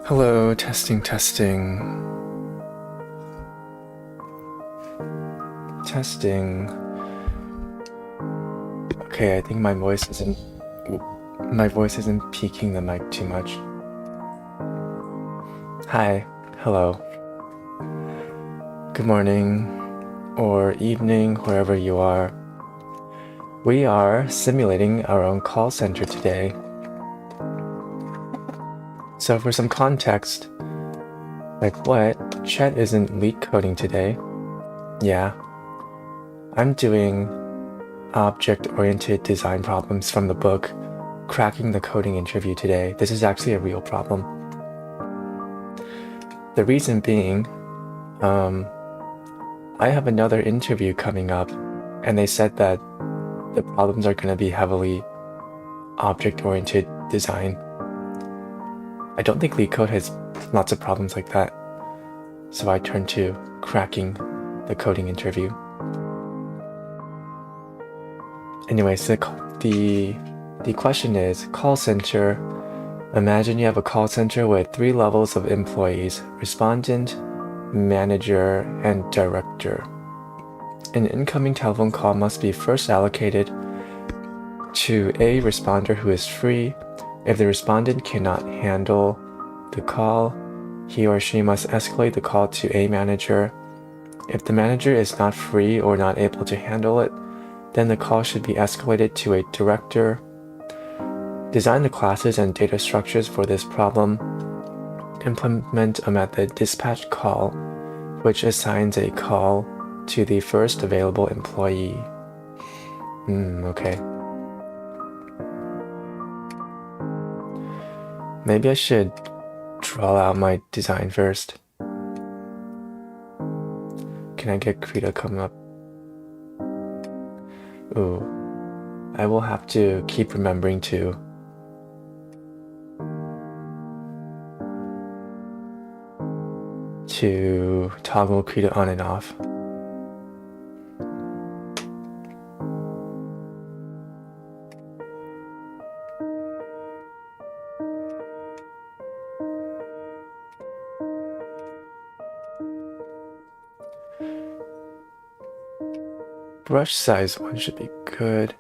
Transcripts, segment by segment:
Hello, testing, testing. Testing. Okay, I think my voice isn't peaking the mic too much. Hi, hello. Good morning or evening, wherever you are. We are simulating our own call center today. So for some context, like what? Chet isn't leak coding today. Yeah. I'm doing object-oriented design problems from the book Cracking the Coding Interview today. This is actually a real problem. The reason being, I have another interview coming up, and they said that the problems are going to be heavily object-oriented design. I don't think LeetCode has lots of problems like that, so I turned to cracking the coding interview. Anyways, the question is, call center. Imagine you have a call center with 3 levels of employees: respondent, manager, and director. An incoming telephone call must be first allocated to a responder who is free. If the respondent cannot handle the call, he or she must escalate the call to a manager. If the manager is not free or not able to handle it, then the call should be escalated to a director. Design the classes and data structures for this problem. Implement a method dispatch call, which assigns a call to the first available employee. Okay. Maybe I should draw out my design first. Can I get Krita coming up? Ooh, I will have to keep remembering to toggle Krita on and off. Brush size 1 should be good.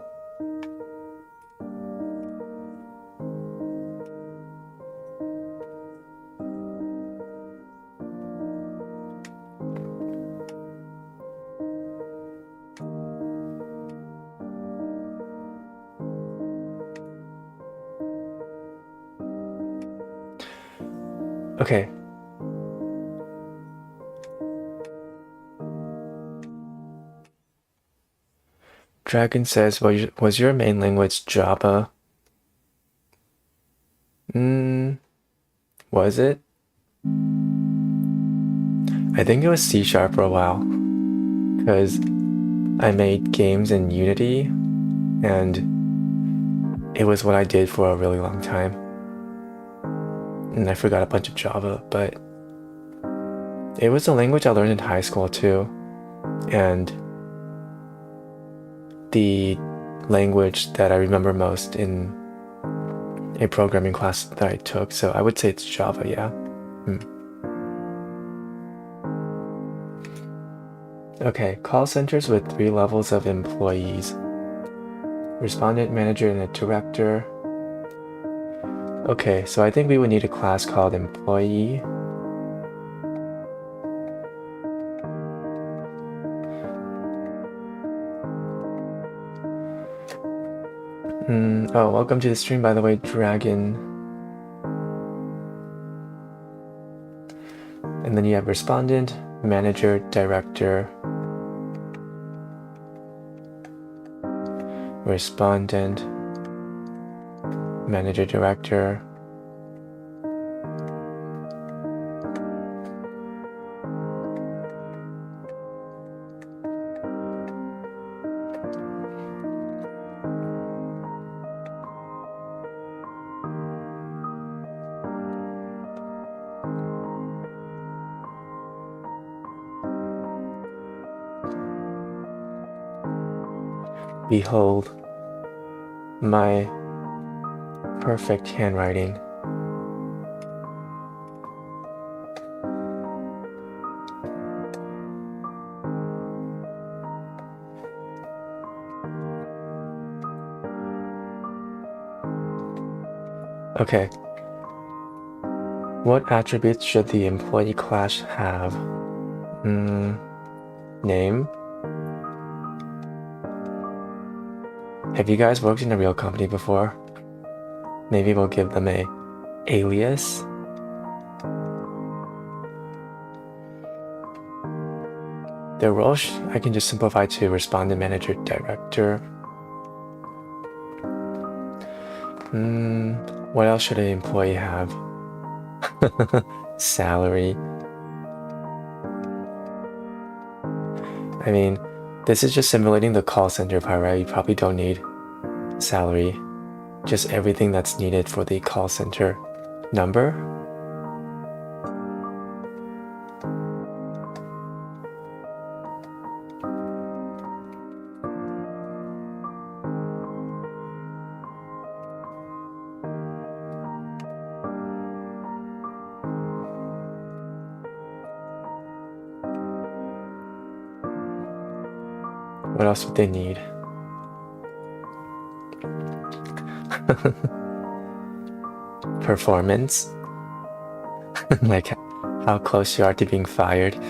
Okay. Dragon says, was your main language Java? Was it? I think it was C# for a while, because I made games in Unity, and it was what I did for a really long time. And I forgot a bunch of Java, but it was a language I learned in high school too, and the language that I remember most in a programming class that I took, so I would say it's Java, yeah. Okay, call centers with 3 levels of employees: respondent, manager, and a director. Okay, so I think we would need a class called employee. Oh, welcome to the stream, by the way, Dragon. And then you have respondent, manager, director. Respondent, manager, director. Behold, my perfect handwriting. Okay. What attributes should the employee class have? Name. Have you guys worked in a real company before? Maybe we'll give them a alias. Their role, I can just simplify to respondent manager director. What else should an employee have? Salary. I mean, this is just simulating the call center part, right? You probably don't need salary. Just everything that's needed for the call center. Number. What else would they need? Performance. Like how close you are to being fired.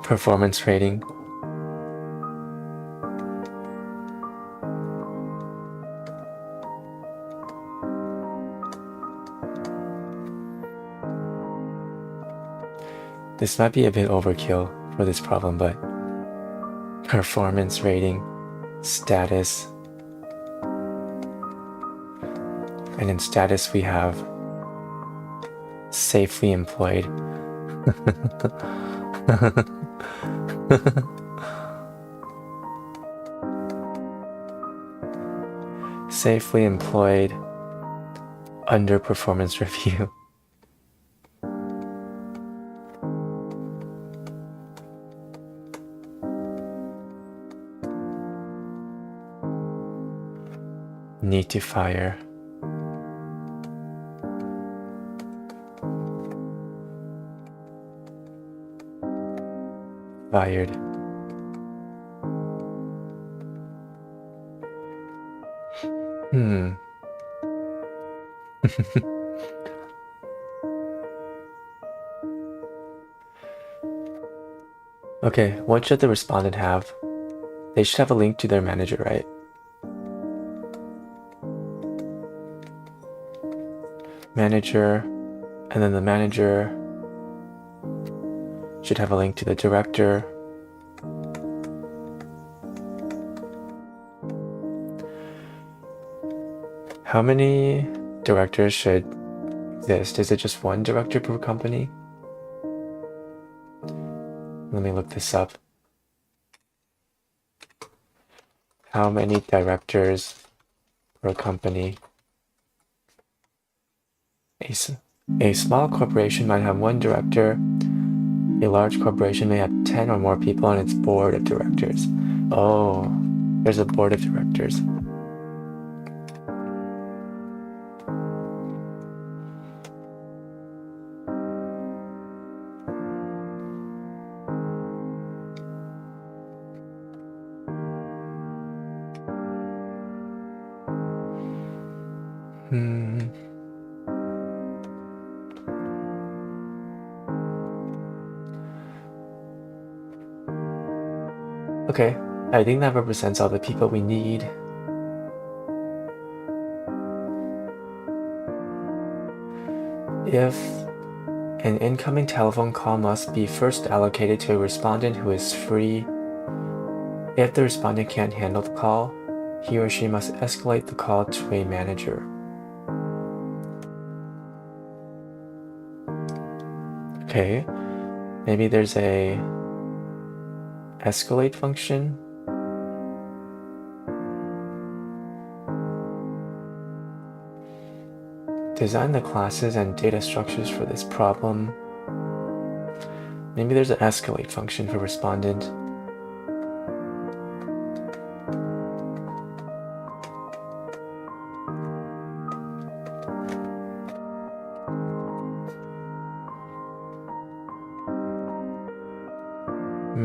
Performance rating. This might be a bit overkill for this problem, but performance rating, status, and in status we have safely employed. Safely employed under performance review. Need to fire. Fired. Okay, what should the respondent have? They should have a link to their manager, right? Manager, and then the manager should have a link to the director. How many directors should exist? Is it just one director per company? Let me look this up. How many directors per company? A small corporation might have one director. A large corporation may have 10 or more people on its board of directors. Oh, there's a board of directors. Okay, I think that represents all the people we need. If an incoming telephone call must be first allocated to a respondent who is free, if the respondent can't handle the call, he or she must escalate the call to a manager. Okay, maybe there's a escalate function. Design the classes and data structures for this problem. Maybe there's an escalate function for respondent.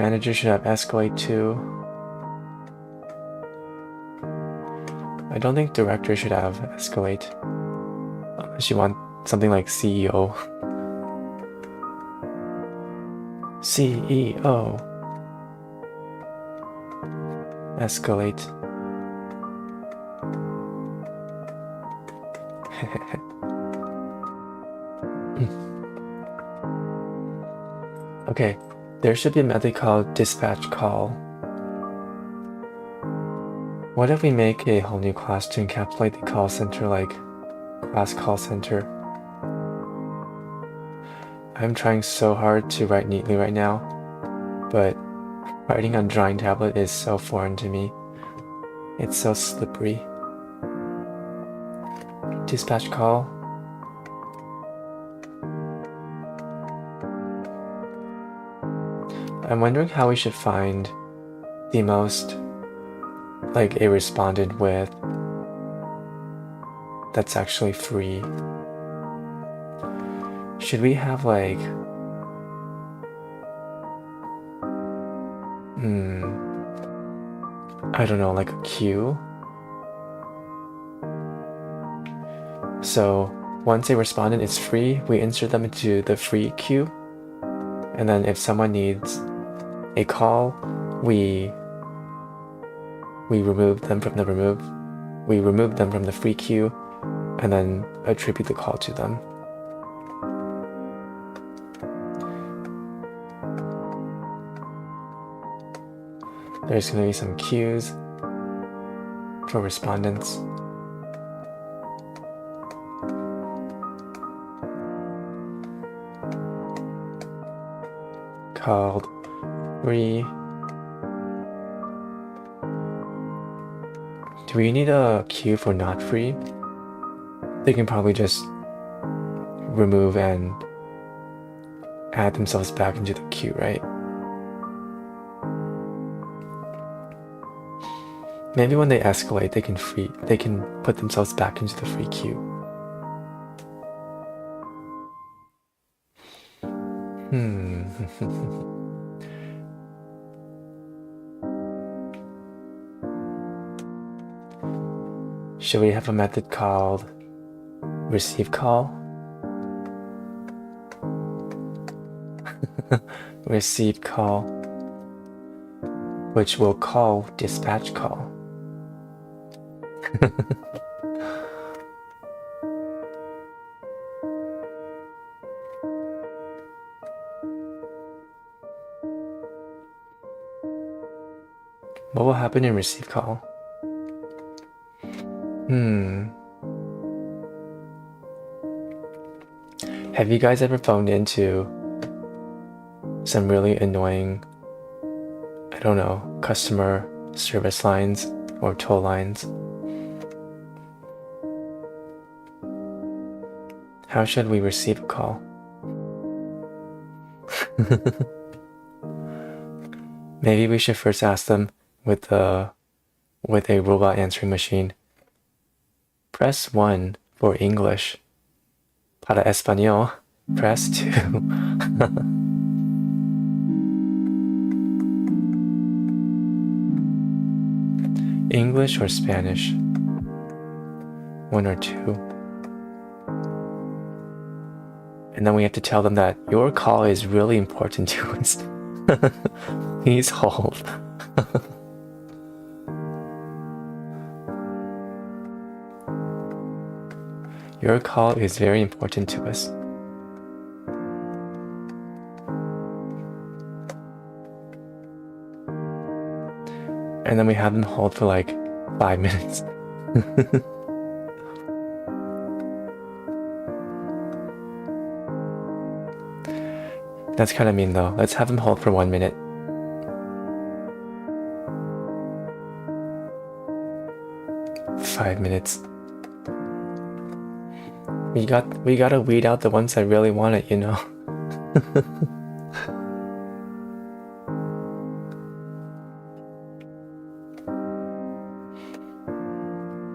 manager should have escalate to. I don't think director should have escalate. Unless you want something like CEO. CEO. Escalate. Okay, there should be a method called dispatch call. What if we make a whole new class to encapsulate the call center, like class call center? I'm trying so hard to write neatly right now, but writing on drawing tablet is so foreign to me. It's so slippery. Dispatch call. I'm wondering how we should find the most, like, a respondent with that's actually free. Should we have like I don't know, like a queue? So once a respondent is free, we insert them into the free queue, and then if someone needs a call, we remove them from the free queue, and then attribute the call to them. There's going to be some queues for respondents. Called free. Do we need a queue for not free? They can probably just remove and add themselves back into the queue, right? Maybe when they escalate, they can put themselves back into the free queue. Should we have a method called receive call? Receive call, which will call dispatch call. What will happen in receive call? Have you guys ever phoned into some really annoying, I don't know, customer service lines or toll lines? How should we receive a call? Maybe we should first ask them with a robot answering machine. Press 1 for English. Para español, press 2. English or Spanish? 1 or 2. And then we have to tell them that your call is really important to us. Please hold. Your call is very important to us. And then we have them hold for like 5 minutes. That's kind of mean though. Let's have them hold for 1 minute. Five minutes. We gotta weed out the ones that really want it, you know.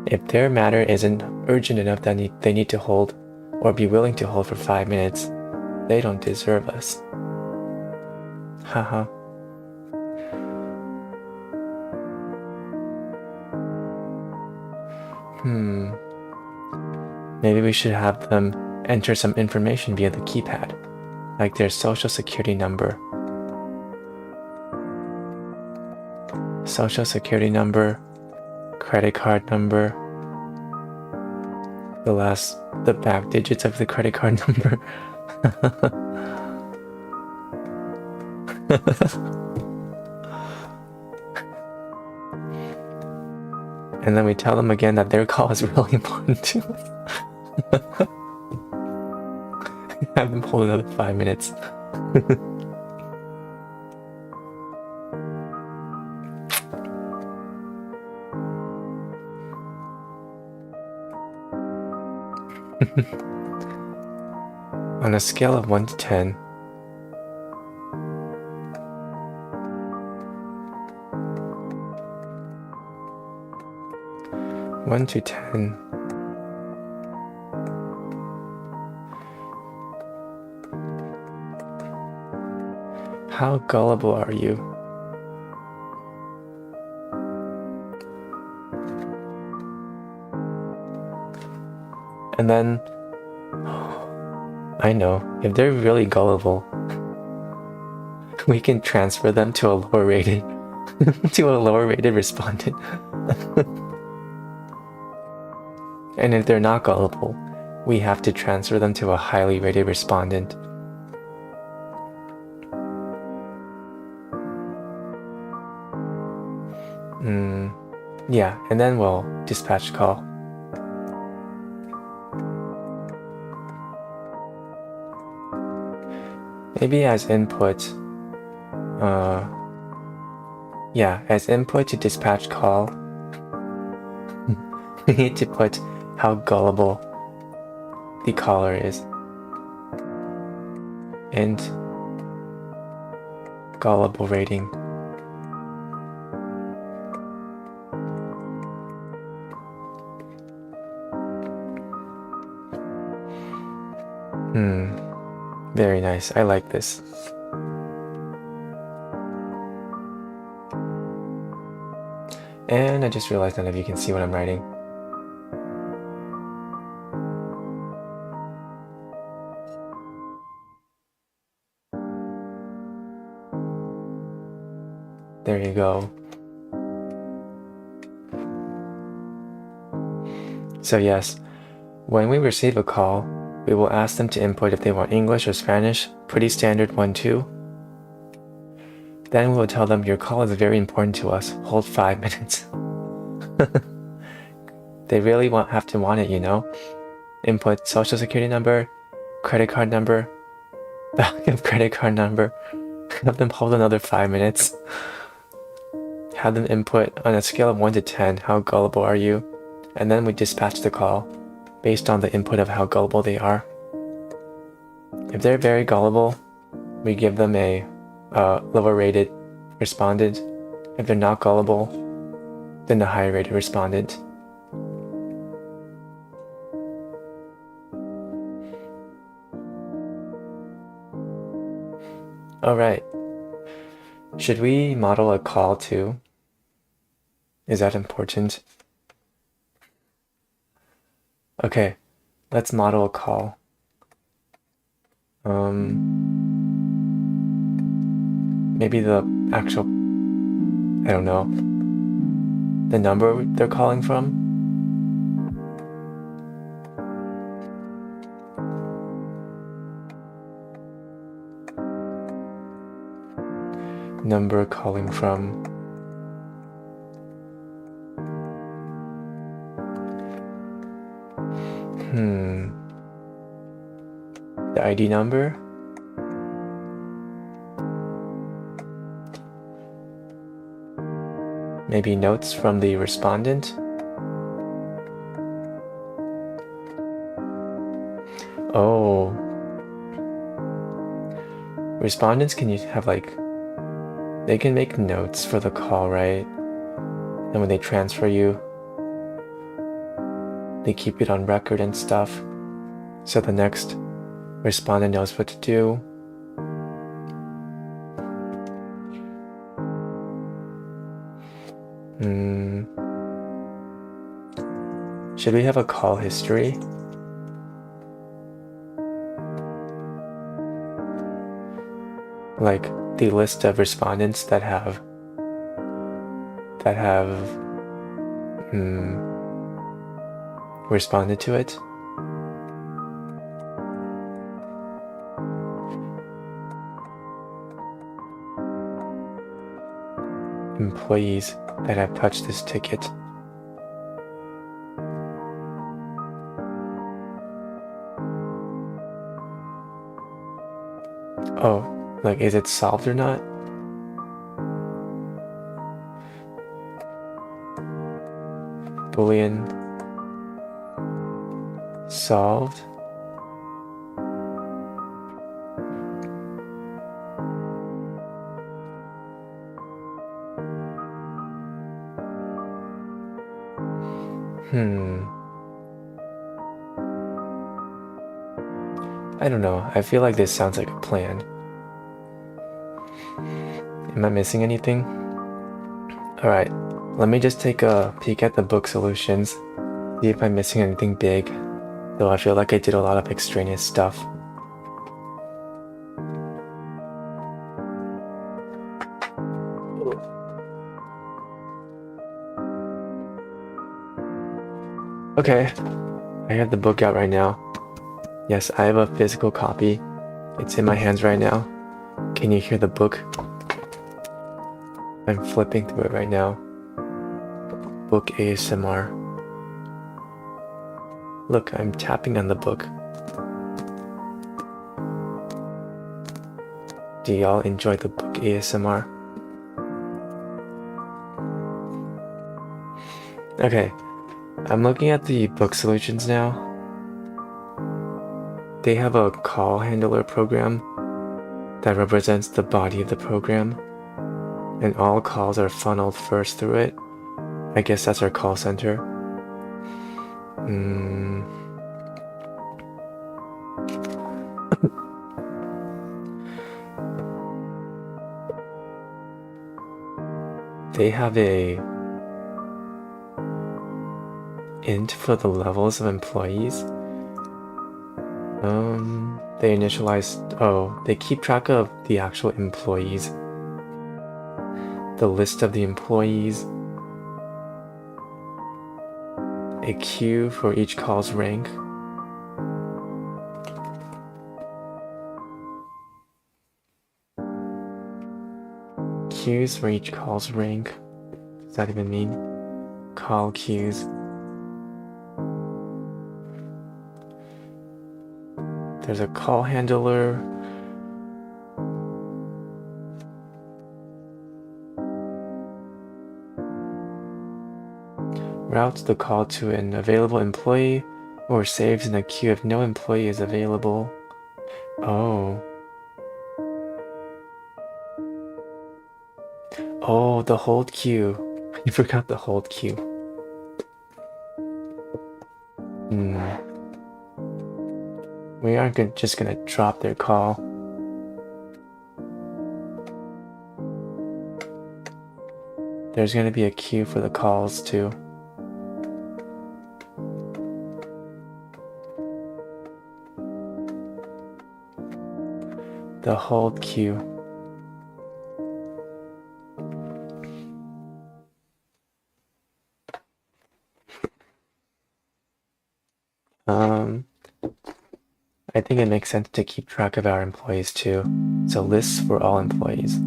If their matter isn't urgent enough that they need to hold or be willing to hold for 5 minutes, they don't deserve us. Haha. Maybe we should have them enter some information via the keypad, like their social security number. Social security number, credit card number, the back digits of the credit card number. And then we tell them again that their call is really important to us. Have them hold another 5 minutes. On a scale of 1 to 10, one to 10, how gullible are you? And then, I know, if they're really gullible, we can transfer them to a lower rated respondent. And if they're not gullible, we have to transfer them to a highly rated respondent. Yeah, and then we'll dispatch call. Maybe as input, as input to dispatch call, we need to put how gullible the caller is. And gullible rating. Very nice. I like this. And I just realized none of you can see what I'm writing. There you go. So yes, when we receive a call, we will ask them to input if they want English or Spanish, pretty standard 1-2. Then we will tell them your call is very important to us, hold 5 minutes. They really have to want it, you know? Input social security number, credit card number, backup credit card number. Have them hold another 5 minutes. Have them input on a scale of 1 to 10, how gullible are you? And then we dispatch the call based on the input of how gullible they are. If they're very gullible, we give them a lower rated respondent. If they're not gullible, then the higher rated respondent. Alright. Should we model a call too? Is that important? Okay, let's model a call. Maybe the actual, I don't know, the number they're calling from? Number calling from. The ID number? Maybe notes from the respondent? Oh. Respondents can have they can make notes for the call, right? And when they transfer you, they keep it on record and stuff, so the next respondent knows what to do. should we have a call history? Like the list of respondents that have responded to it. Employees that have touched this ticket. Oh, like, is it solved or not? Boolean solved. I don't know. I feel like this sounds like a plan. Am I missing anything? Alright, let me just take a peek at the book solutions, see if I'm missing anything big, though I feel like I did a lot of extraneous stuff. Okay, I have the book out right now. Yes, I have a physical copy. It's in my hands right now. Can you hear the book? I'm flipping through it right now. Book ASMR. Look, I'm tapping on the book. Do y'all enjoy the book ASMR? Okay, I'm looking at the book solutions now. They have a call handler program that represents the body of the program, and all calls are funneled first through it. I guess that's our call center. They have a int for the levels of employees. They initialize, they keep track of the actual employees, the list of the employees, a queue for each call's rank, queues for each call's rank. Does that even mean? Call queues. There's a call handler. Routes the call to an available employee or saves in a queue if no employee is available. Oh, the hold queue. You forgot the hold queue. We aren't just gonna drop their call. There's gonna be a queue for the calls too. The hold queue. I think it makes sense to keep track of our employees too. So lists for all employees.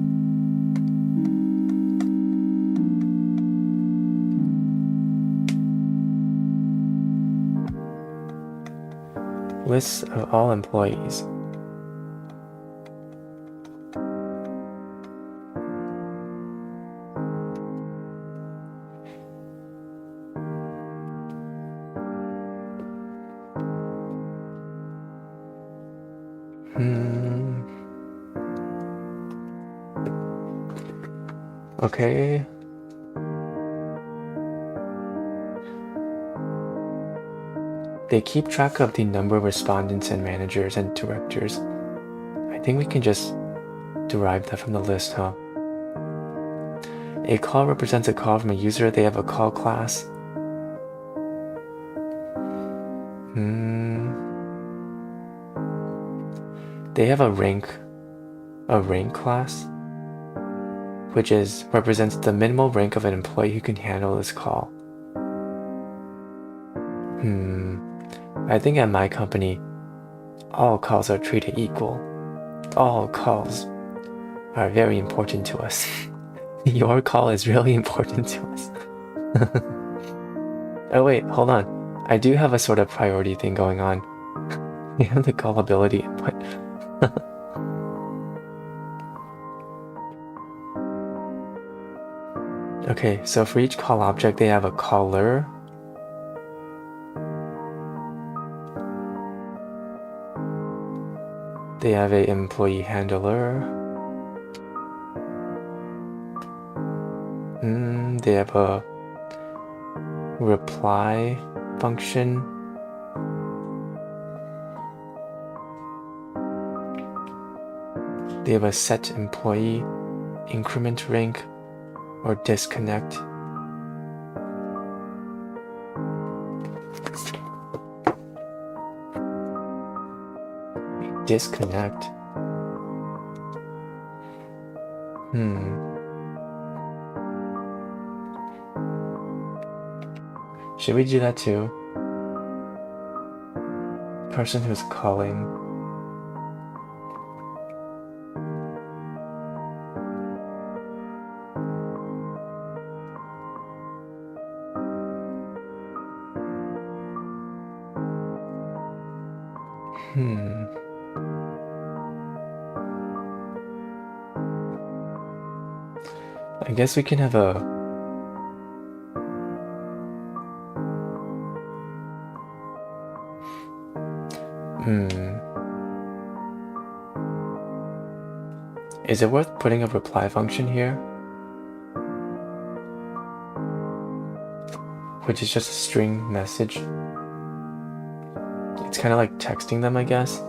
Lists of all employees. Okay. They keep track of the number of respondents and managers and directors. I think we can just derive that from the list, huh? A call represents a call from a user. They have a call class. They have a rank class, which represents the minimal rank of an employee who can handle this call. I think at my company, all calls are treated equal. All calls are very important to us. Your call is really important to us. Oh wait, hold on. I do have a sort of priority thing going on. You have the callability input. Okay, so for each call object, they have a caller. They have an employee handler. They have a reply function. They have a set employee, increment rank, or disconnect. Disconnect. Should we do that too? Person who's calling. I guess we can have a Is it worth putting a reply function here? Which is just a string message. It's kind of like texting them, I guess.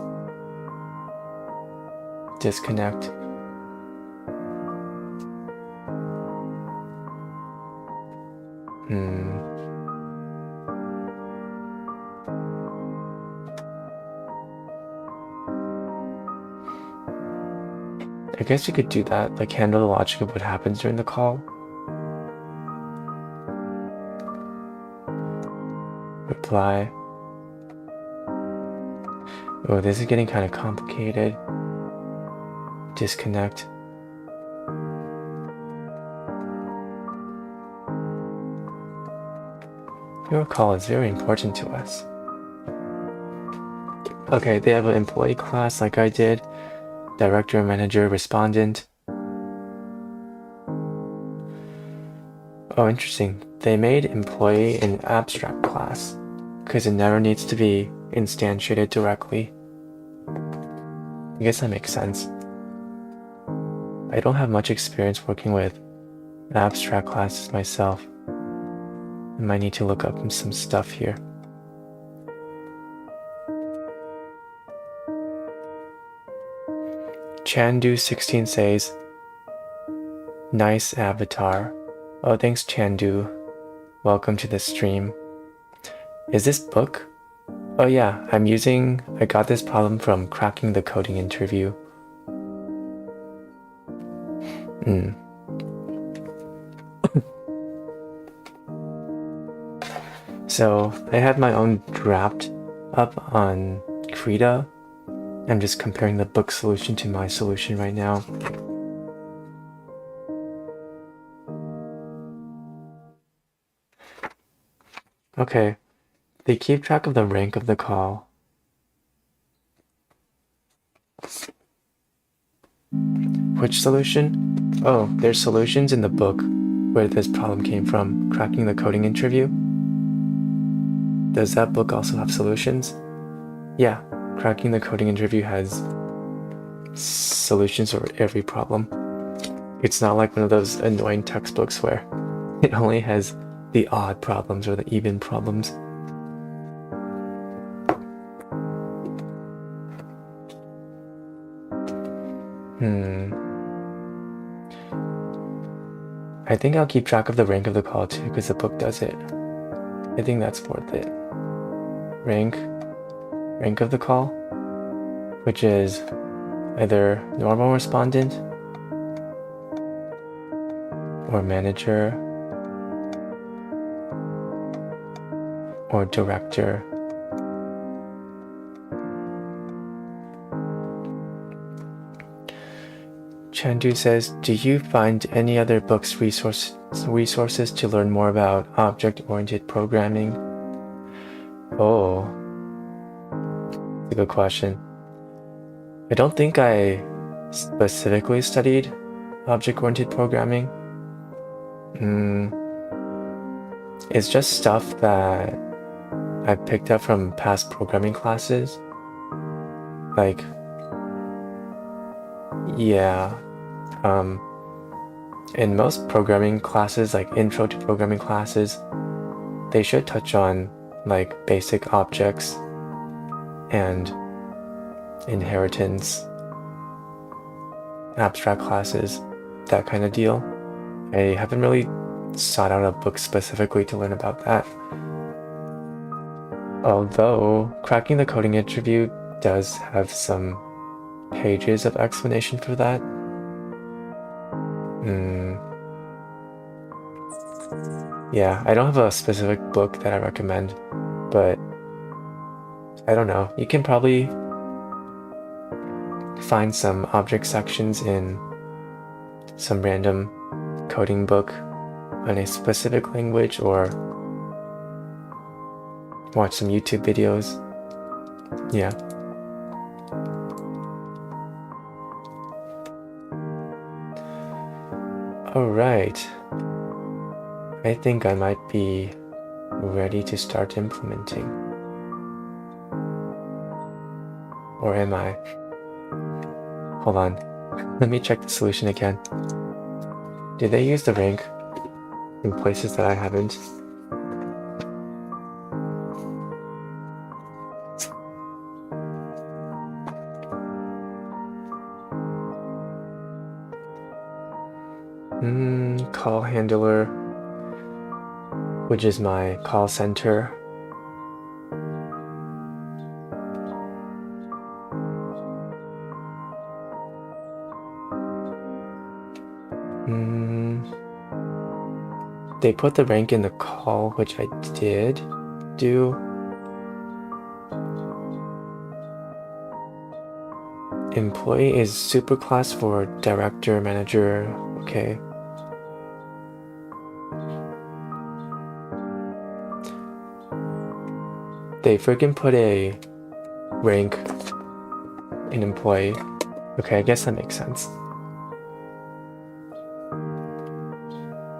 Disconnect. I guess we could do that, like handle the logic of what happens during the call. Reply. Oh, this is getting kind of complicated. Disconnect. Your call is very important to us. Okay, they have an employee class like I did. Director, manager, respondent. Oh, interesting. They made employee an abstract class because it never needs to be instantiated directly. I guess that makes sense. I don't have much experience working with abstract classes myself. I might need to look up some stuff here. Chandu16 says, nice avatar. Oh, thanks Chandu. Welcome to the stream. Is this book? Oh yeah, I got this problem from Cracking the Coding interview. So I had my own draft up on Krita. I'm just comparing the book solution to my solution right now. Okay, they keep track of the rank of the call. Which solution? Oh, there's solutions in the book where this problem came from, Cracking the Coding interview. Does that book also have solutions? Yeah. Cracking the Coding interview has solutions for every problem. It's not like one of those annoying textbooks where it only has the odd problems or the even problems. I think I'll keep track of the rank of the call too because the book does it. I think that's worth it. Rank rank of the call, which is either normal respondent or manager or director. Chandu says, do you find any other books resources to learn more about object-oriented programming? Oh, that's a good question. I don't think I specifically studied object-oriented programming. It's just stuff that I picked up from past programming classes. Like, yeah, in most programming classes, like intro to programming classes, they should touch on like basic objects and inheritance, abstract classes, that kind of deal. I haven't really sought out a book specifically to learn about that. Although Cracking the Coding Interview does have some pages of explanation for that. Yeah, I don't have a specific book that I recommend, but I don't know. You can probably find some object sections in some random coding book on a specific language, or watch some YouTube videos. Yeah. All right. I think I might be ready to start implementing. Or am I? Hold on. Let me check the solution again. Did they use the rank in places that I haven't? Call handler, which is my call center. They put the rank in the call, which I did do. Employee is superclass for director, manager. Okay. They freaking put a rank in employee. Okay, I guess that makes sense.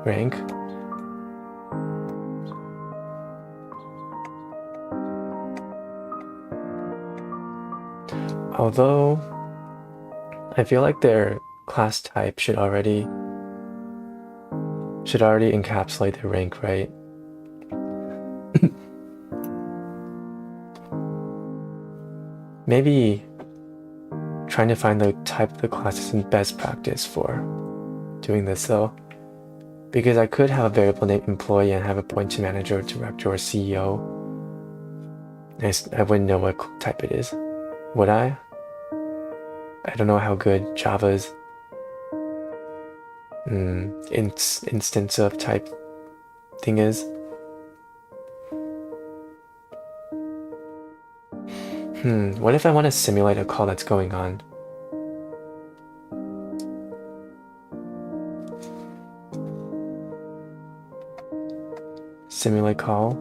Rank. Although I feel like their class type should already encapsulate their rank, right? Maybe trying to find the type of the class isn't best practice for doing this though, because I could have a variable named employee and have a point to manager, director, or CEO. I wouldn't know what type it is. Would I? I don't know how good Java's instance of type thing is. What if I want to simulate a call that's going on? Simulate call.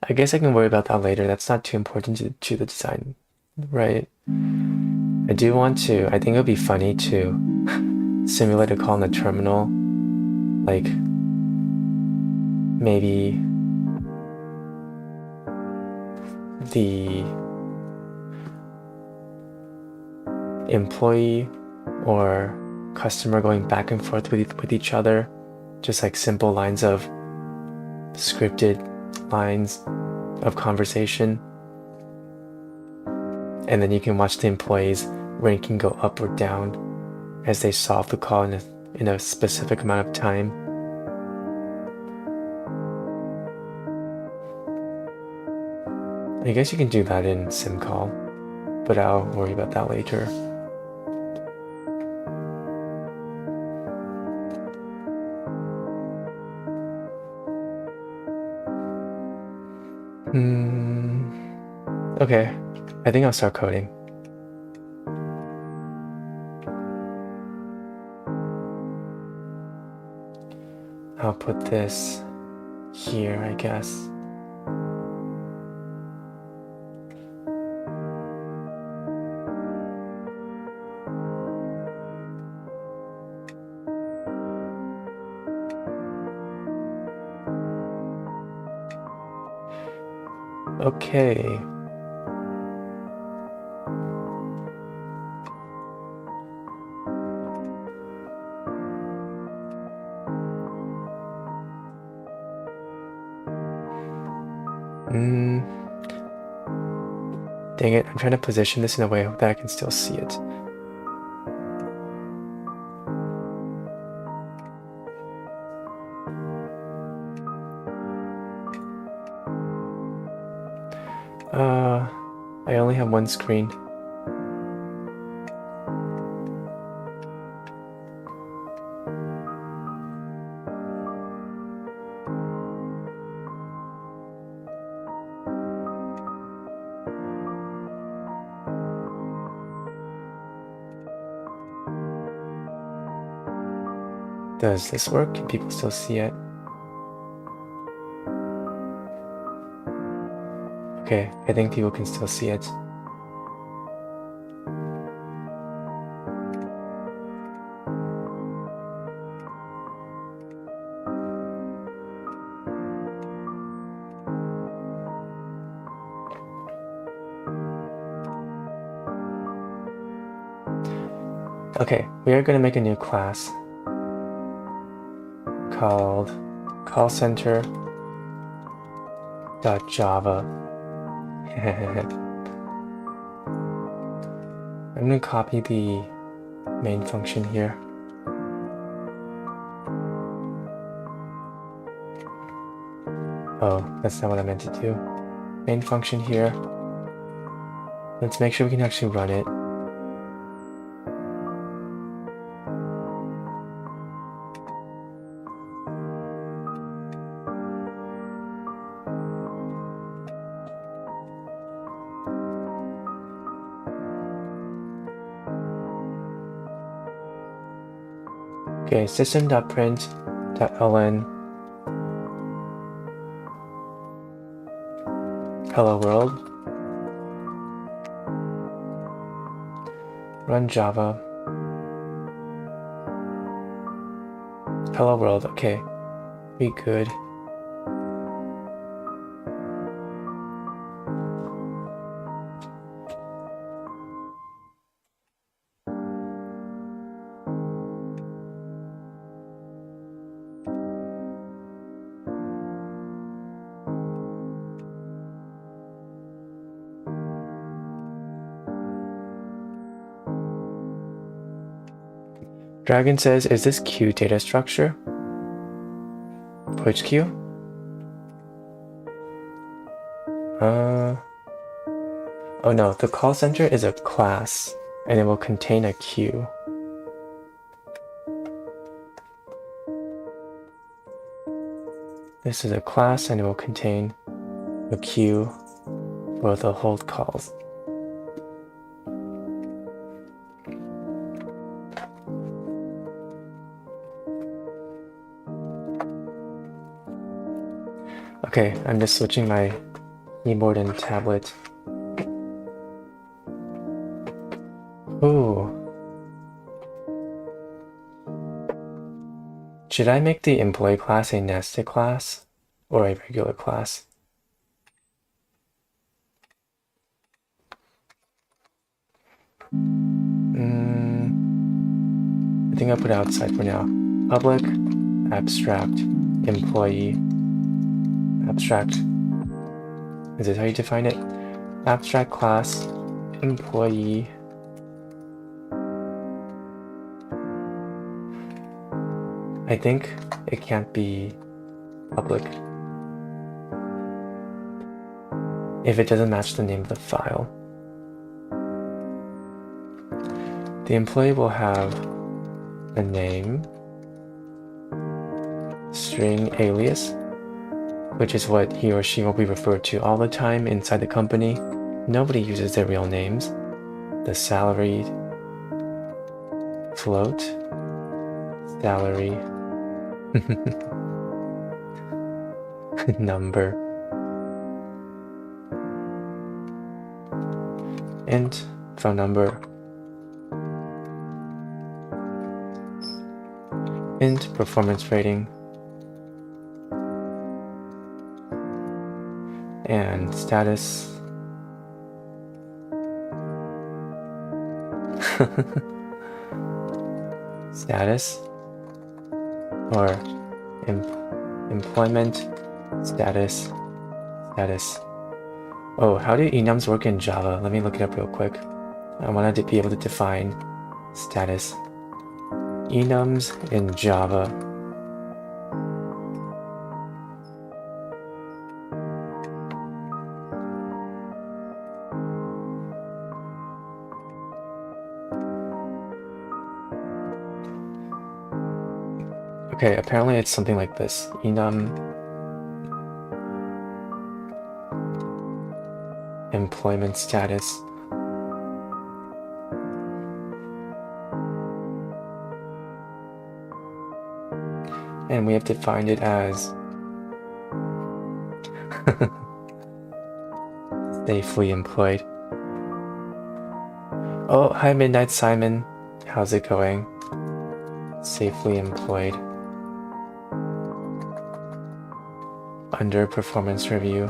I guess I can worry about that later. That's not too important to the design, right? I think it would be funny to simulate a call in the terminal. Like, maybe the employee or customer going back and forth with each other, just like simple lines of scripted lines of conversation. And then you can watch the employees' ranking go up or down as they solve the call in a specific amount of time. I guess you can do that in SimCall, but I'll worry about that later. Okay, I think I'll start coding. I'll put this here, I guess. Okay. Dang it, I'm trying to position this in a way that I can still see it. I only have one screen. Does this work? Can people still see it? Okay, I think people can still see it. Okay, we are going to make a new class called callcenter.java. I'm going to copy the main function here. Oh, that's not what I meant to do. Main function here. Let's make sure we can actually run it. Okay, system.print.ln hello world. Run Java. Hello world, okay. Be good. Dragon says, is this queue data structure? Which queue? Oh no, the call center is a class and it will contain a queue. This is a class and it will contain a queue for the hold calls. Okay, I'm just switching my keyboard and tablet. Ooh. Should I make the employee class a nested class or a regular class? I think I'll put it outside for now. Public, abstract, employee, abstract, Is this how you define it? Abstract class, employee. I think it can't be public if it doesn't match the name of the file. The employee will have a name, string alias, which is what he or she will be referred to all the time inside the company. Nobody uses their real names. The salary, float, salary, number, int, phone number, int, performance rating, and status. Status or employment status. Oh, how do enums work in Java? Let me look it up real quick. I wanted to be able to define status. Enums in Java. Okay, apparently it's something like this. Enum employment status. And we have defined it as safely employed. Oh, hi Midnight Simon. How's it going? Safely employed. Under performance review.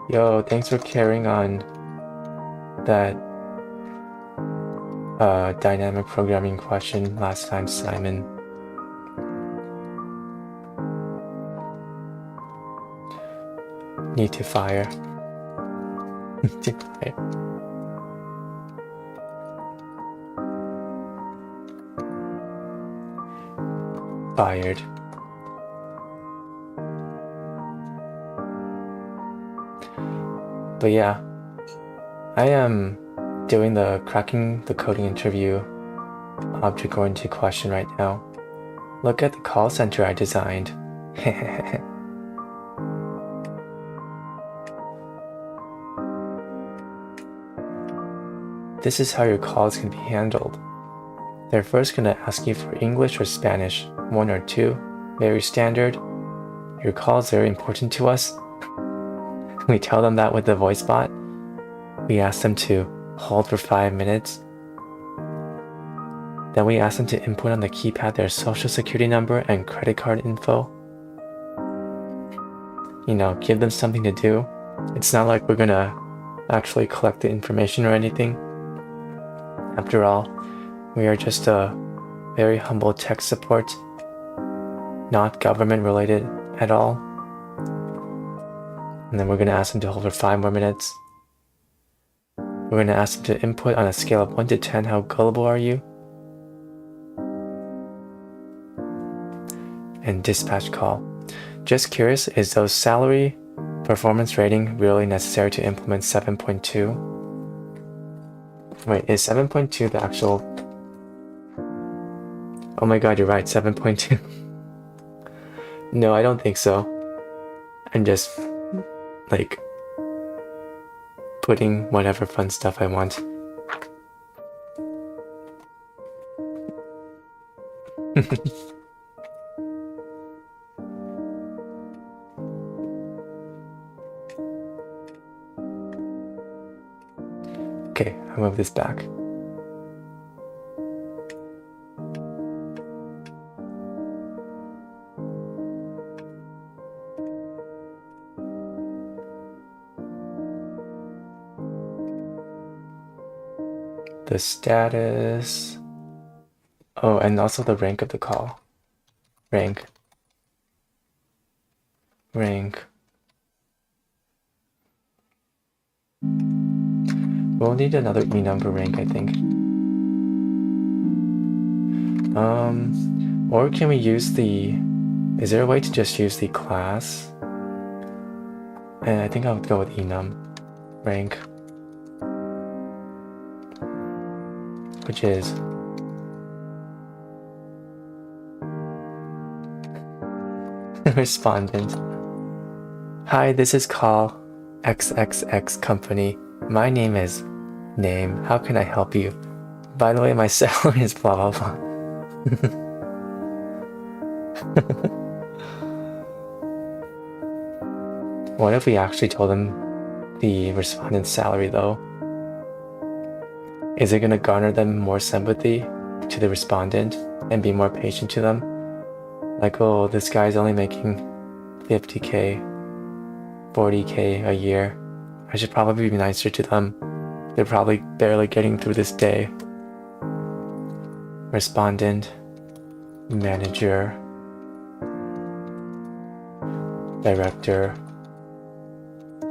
Yo, thanks for carrying on that dynamic programming question last time, Simon. Need to fire. Need to fire. Fired. But yeah, I am doing the cracking the coding interview object-oriented question right now. Look at the call center I designed. This is how your calls can be handled. They're first going to ask you for English or Spanish, one or two, very standard. Your call is very important to us. We tell them that with the voice bot. We ask them to hold for 5 minutes. Then we ask them to input on the keypad their social security number and credit card info. You know, give them something to do. It's not like we're gonna actually collect the information or anything. After all, we are just a very humble tech support, not government related at all. And then we're gonna ask them to hold for 5 more minutes. We're gonna ask them to input on a scale of 1 to 10, how gullible are you? And dispatch call. Just curious, is those salary performance rating really necessary to implement 7.2? Wait, is 7.2 the actual? Oh my god, you're right, 7.2. No, I don't think so. I'm just like putting whatever fun stuff I want. Okay, I'll move this back. The status. Oh, and also the rank of the call. Rank. rank. We'll need another enumber rank, I think. Or can we use the... Is there a way to just use the class? And I think I would go with enum rank, which is respondent. Hi, this is call XXX company. My name is name. How can I help you? By the way, my salary is blah blah blah. What if we actually told them the respondent's salary though? Is it going to garner them more sympathy to the respondent and be more patient to them? Like, oh, this guy's only making 50K, 40K a year. I should probably be nicer to them. They're probably barely getting through this day. Respondent, manager, director,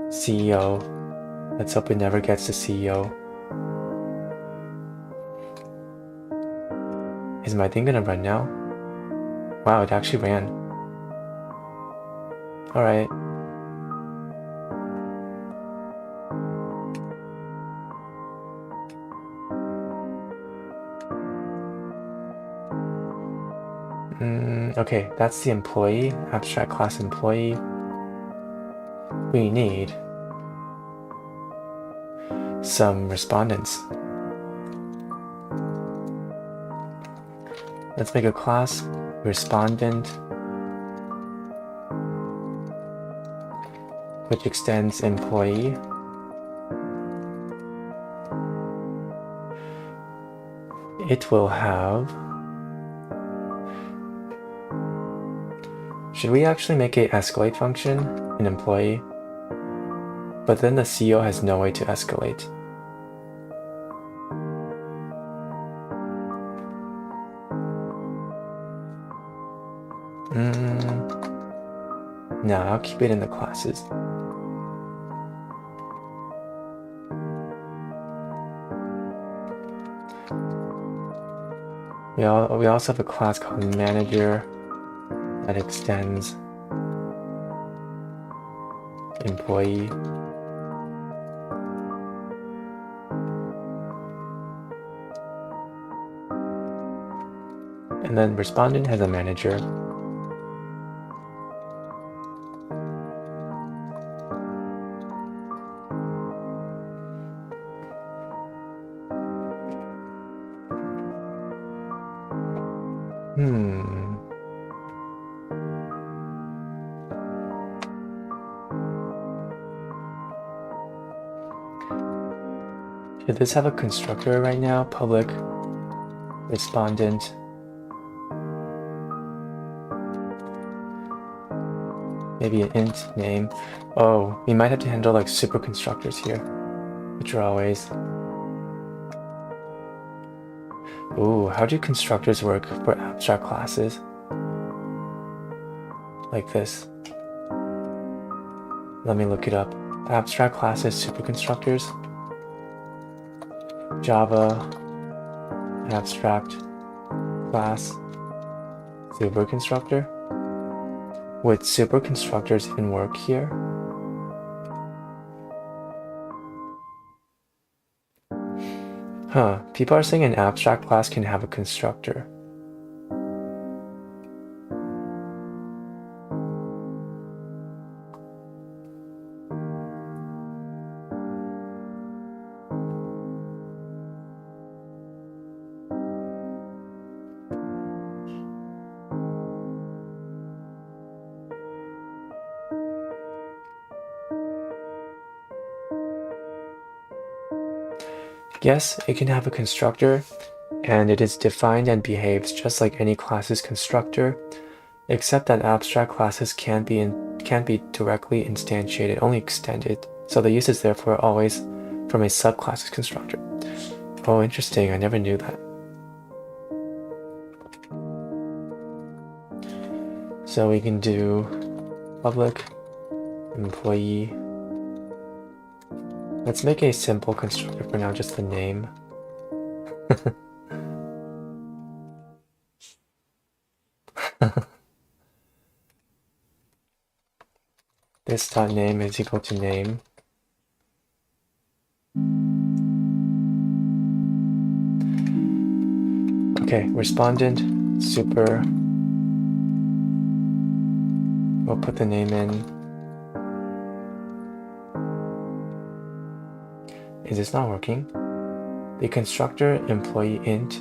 CEO. Let's hope it never gets to CEO. Is my thing gonna run now? Wow, it actually ran. Alright. Okay, that's the employee, abstract class employee. We need some respondents. Let's make a class respondent, which extends employee. It will have... Should we actually make a escalate function in employee? But then the CEO has no way to escalate. No, I'll keep it in the classes. We also have a class called manager that extends employee. And then respondent has a manager. Should this have a constructor right now? Public respondent. Maybe an int name. Oh, we might have to handle like super constructors here, which are always... Ooh, how do constructors work for abstract classes? Like this. Let me look it up. Abstract classes, super constructors. Java, abstract class, super constructor. Would super constructors even work here? Huh, people are saying an abstract class can have a constructor. Yes, it can have a constructor, and it is defined and behaves just like any class's constructor, except that abstract classes can't be directly instantiated, only extended. So the use is therefore always from a subclass's constructor. Oh, interesting. I never knew that. So we can do Public employee. Let's make a simple constructor for now, just the name. This dot name is equal to name. Okay, respondent, super. We'll put the name in. Is this not working? The constructor employee int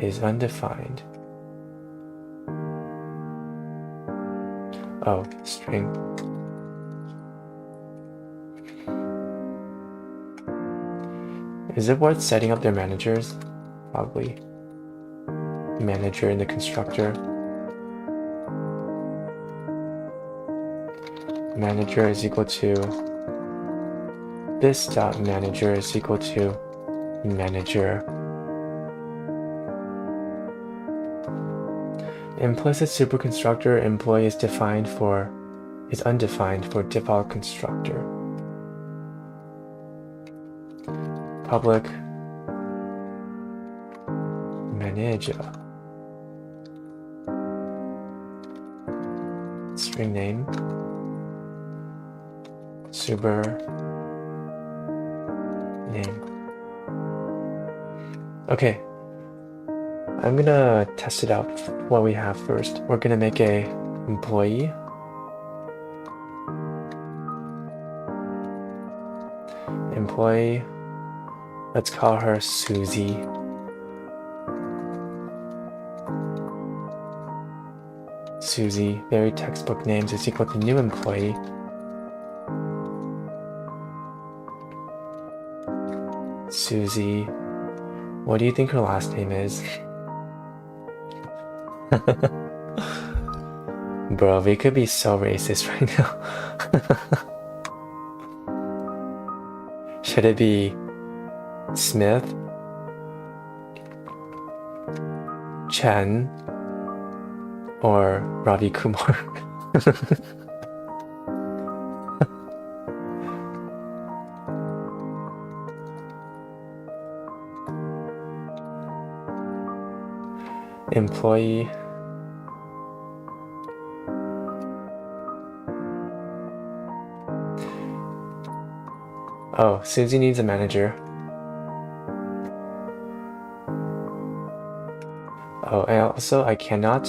is undefined. Oh, string. Is it worth setting up their managers? Probably. Manager in the constructor. Manager is equal to this dot manager is equal to manager. Implicit superconstructor employee is undefined for default constructor. Public manager. String name. Super name. Okay. I'm gonna test it out what we have first. We're gonna make a employee. Employee. Let's call her Susie. Susie, very textbook names, is equal to new employee. Susie. What do you think her last name is? Bro, we could be so racist right now. Should it be Smith? Chen? Or Ravi Kumar? Employee. Oh, Susie needs a manager. Oh, and also I cannot.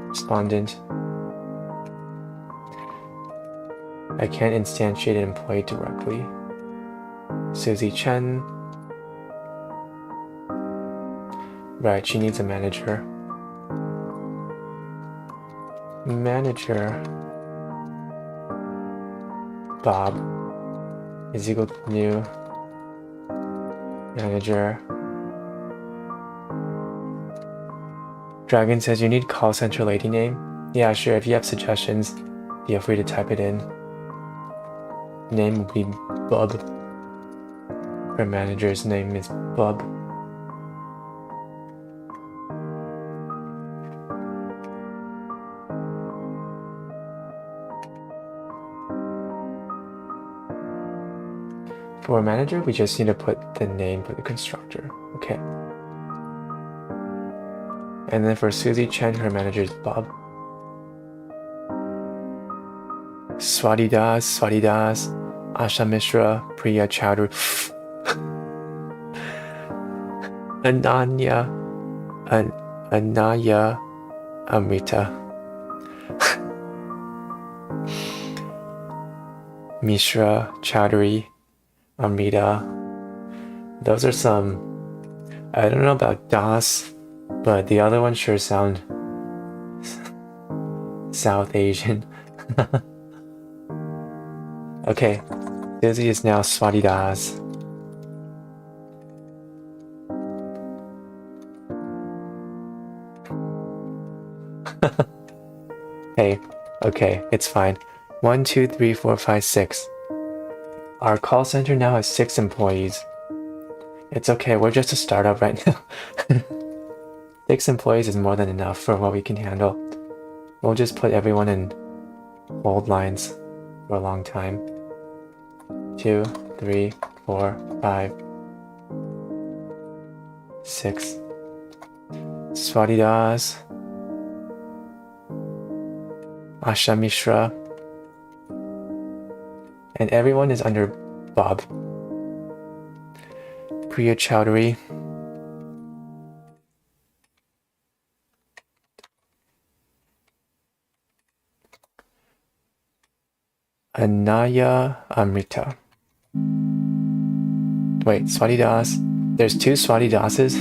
Respondent. I can't instantiate an employee directly. Susie Chen. Right, she needs a manager. Manager. Bob is equal to new manager. Dragon says you need call center lady name. Yeah, sure. If you have suggestions, feel free to type it in. Name will be Bub. Her manager's name is Bub. For a manager, we just need to put the name for the constructor. Okay. And then for Susie Chen, her manager is Bob. Swadidas, Asha Mishra, Priya Chowdhury, Anaya Amrita, Mishra Chowdhury, Amrita. Those are some, I don't know about Das, but the other ones sure sound South Asian. Okay, Susie is now Swadidas. Hey, okay, it's fine. 1, 2, 3, 4, 5, 6. Our call center now has 6 employees. It's okay, we're just a startup right now. 6 employees is more than enough for what we can handle. We'll just put everyone in bold lines for a long time. 2, 3, 4, 5, 6. Swatidas, Asha Mishra, and everyone is under Bob. Priya Chowdhury, Anaya Amrita. Wait, Swatidas. There's 2 Swatidases?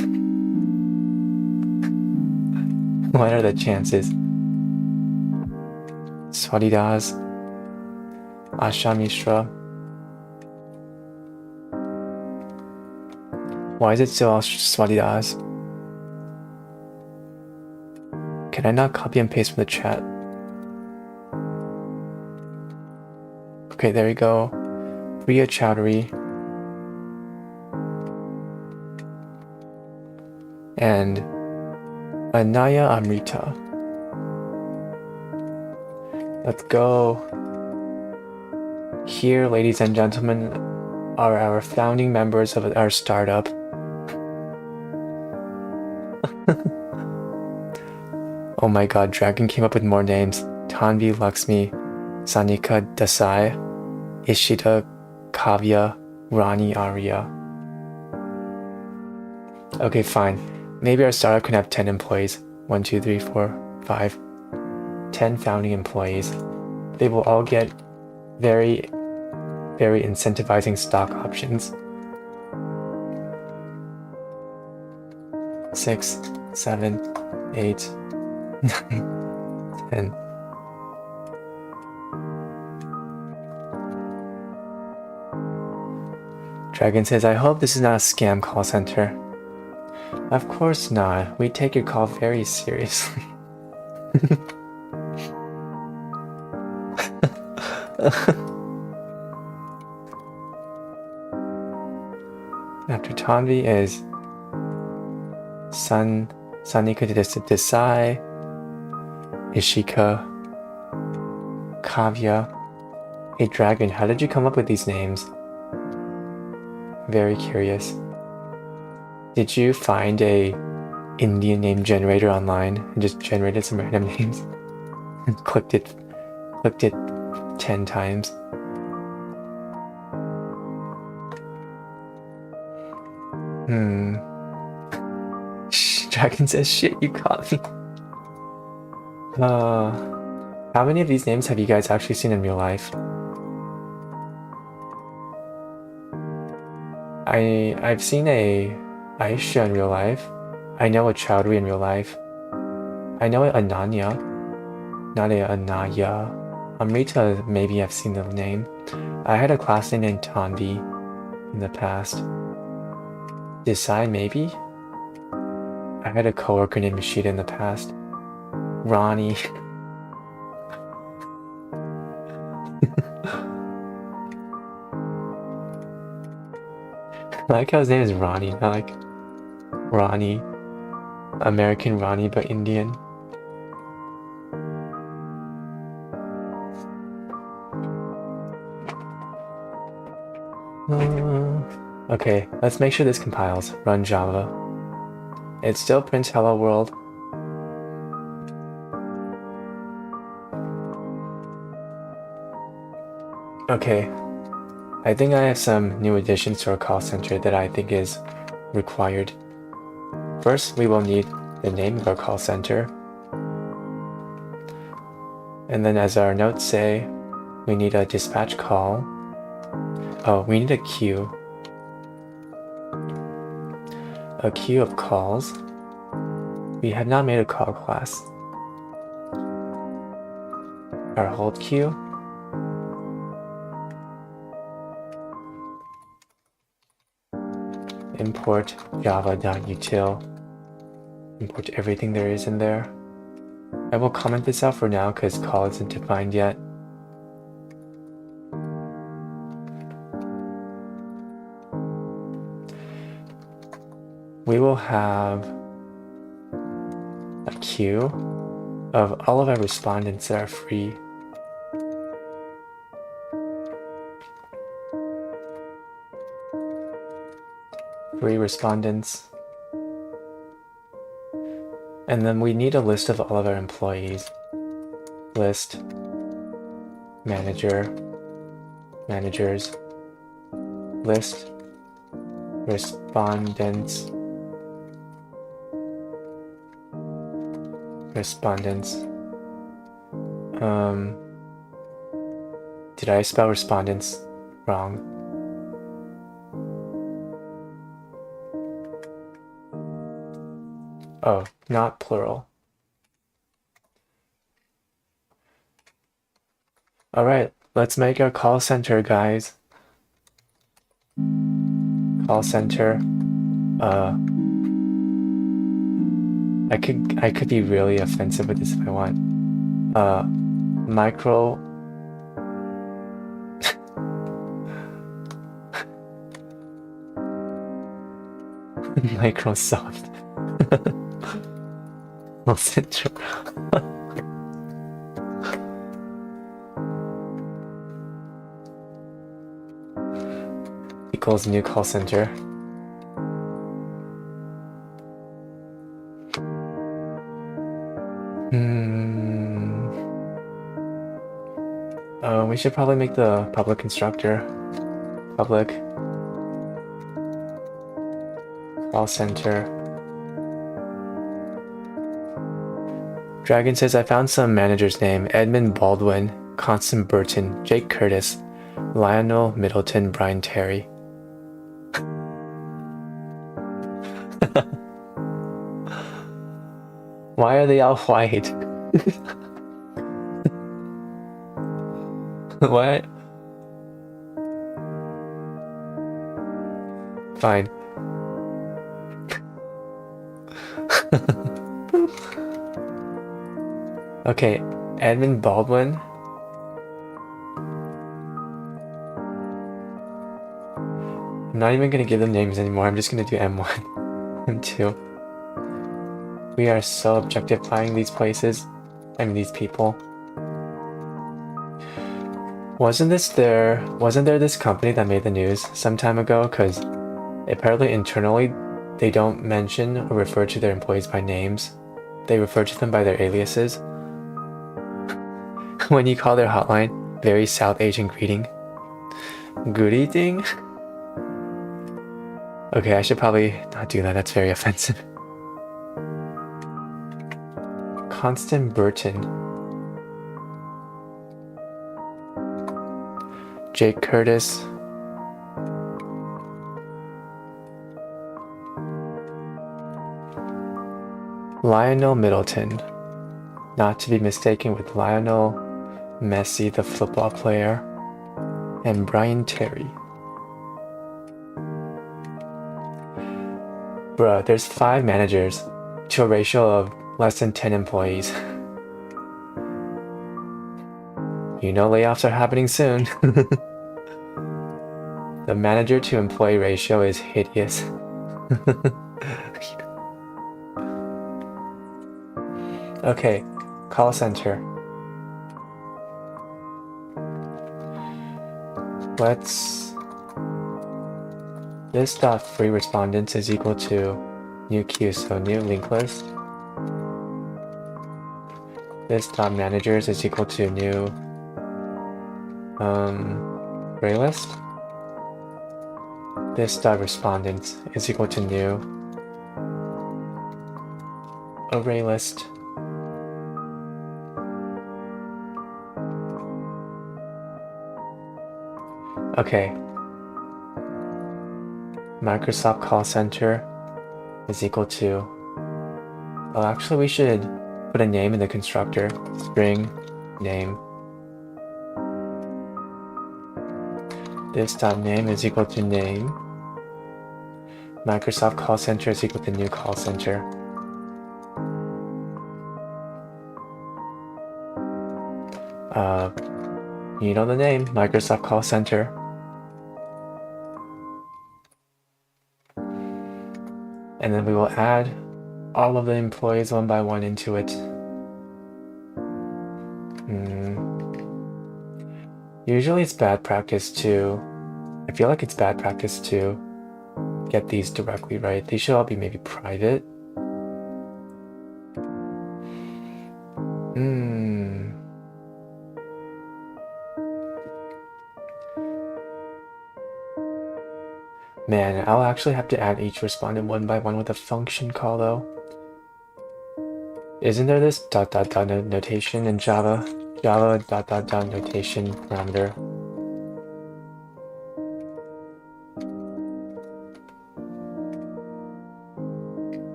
What are the chances? Swatidas, Asha Mishra. Why is it still all Swatidas? Can I not copy and paste from the chat? Okay, there we go. Priya Chowdhury. And Anaya Amrita. Let's go. Here, ladies and gentlemen, are our founding members of our startup. Oh my god, Dragon came up with more names. Tanvi Lakshmi, Sanika Desai, Ishita Kavya, Rani Arya. Okay, fine. Maybe our startup can have 10 employees. 1, 2, 3, 4, 5. 10 founding employees. They will all get very, very incentivizing stock options. 6, 7, 8, 9, 10. Dragon says, I hope this is not a scam call center. Of course not. We take your call very seriously. After Tanvi is Sanika Desai, Ishika, Kavya. Hey Dragon, how did you come up with these names? Very curious. Did you find a Indian name generator online and just generated some random names and clicked it 10 times? Dragon says, shit, you caught me. How many of these names have you guys actually seen in real life? I've seen a Aisha in real life. I know a Chowdhury in real life. I know an Ananya, not a Anaya. Amrita, maybe I've seen the name. I had a classmate named Tanvi in the past. Desai, maybe? I had a coworker named Mishita in the past. Ronnie. I like how his name is Ronnie, not like Ronnie. American Ronnie, but Indian. Okay, let's make sure this compiles. Run Java. It still prints hello world. Okay, I think I have some new additions to our call center that I think is required. First, we will need the name of our call center. And then as our notes say, we need a dispatch call. Oh, we need a queue. A queue of calls. We have not made a call class. Our hold queue. Import java.util. Import everything there is in there. I will comment this out for now because call isn't defined yet. We will have a queue of all of our respondents that are free. Free respondents. And then we need a list of all of our employees. List, manager, managers, list, respondents, did I spell respondents wrong? Oh, not plural. All right, let's make our call center, guys. Call center. I could be really offensive with this if I want. Micro. Microsoft. Call center. Equals new call center. We should probably make the public constructor public call center. Dragon says I found some managers' name: Edmund Baldwin, Constant Burton, Jake Curtis, Lionel Middleton, Brian Terry. Why are they all white? What? Fine. Okay, Edmund Baldwin. I'm not even gonna give them names anymore. I'm just gonna do M1, M2. We are so objectifying these places. I mean, these people. Wasn't there this company that made the news some time ago? Because apparently internally, they don't mention or refer to their employees by names. They refer to them by their aliases. When you call their hotline, very South Asian greeting. Good evening. Okay, I should probably not do that. That's very offensive. Constant Burton. Jake Curtis. Lionel Middleton. Not to be mistaken with Lionel Messi, the football player. And Brian Terry. Bruh, there's 5 managers to a ratio of less than 10 employees. You know layoffs are happening soon. The manager to employee ratio is hideous. Okay, call center. This dot free respondents is equal to new queue, so new linked list. This dot managers is equal to new array list. This dot respondents is equal to new array list. Okay. Microsoft call center is equal to, well, actually we should put a name in the constructor. String name. This dot name is equal to name. Microsoft call center is equal to new call center. You know the name, Microsoft call center. And then we will add all of the employees one by one into it. Usually it's bad practice to, I feel like it's bad practice to get these directly, right? They should all be maybe private. Man, I'll actually have to add each respondent one by one with a function call though. Isn't there this ... notation in Java? Java ... notation parameter.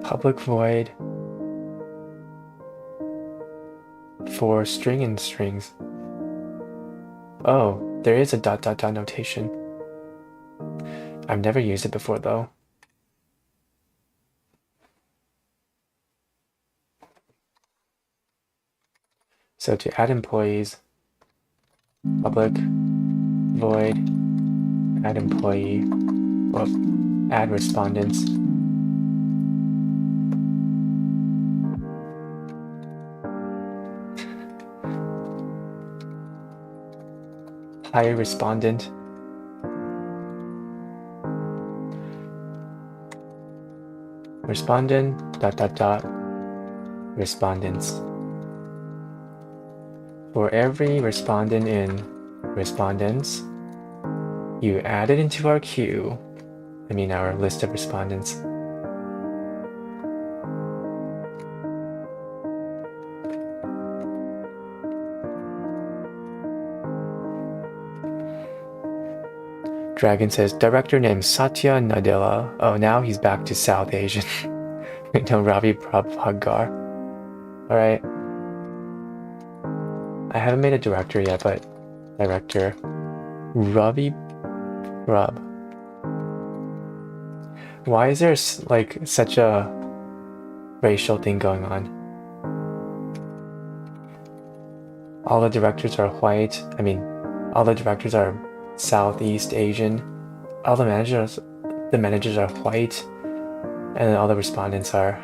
Public void for string and strings. Oh, there is a ... notation. I've never used it before though. So to add employees, public void add employee, well, add respondents. Hire respondent. Respondent ... respondents. For every respondent in respondents, you add it into our queue. I mean our list of respondents. Dragon says, director named Satya Nadella. Oh, now he's back to South Asian. No, Ravi Prabhagar. Alright. I haven't made a director yet, but director. Ravi Prab. Why is there like such a racial thing going on? All the directors are white. I mean, all the directors are Southeast Asian. All the managers are white, and then all the respondents are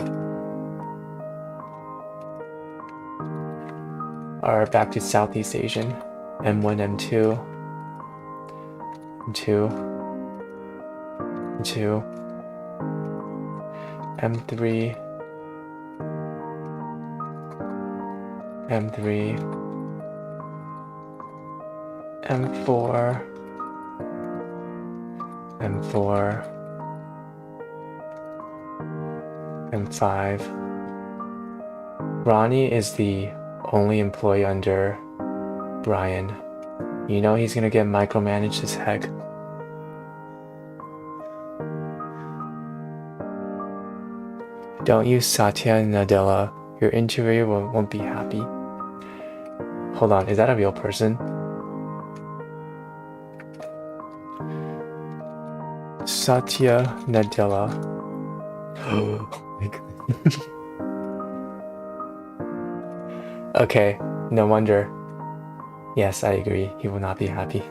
back to Southeast Asian. M1, M2, M2, M2, M3, M3, M4, M4, M5. Ronnie is the only employee under Brian. You know he's gonna get micromanaged as heck. Don't use Satya Nadella. Your interviewer won't be happy. Hold on, is that a real person? Satya Nadella. Oh my god. Okay, no wonder. Yes, I agree. He will not be happy.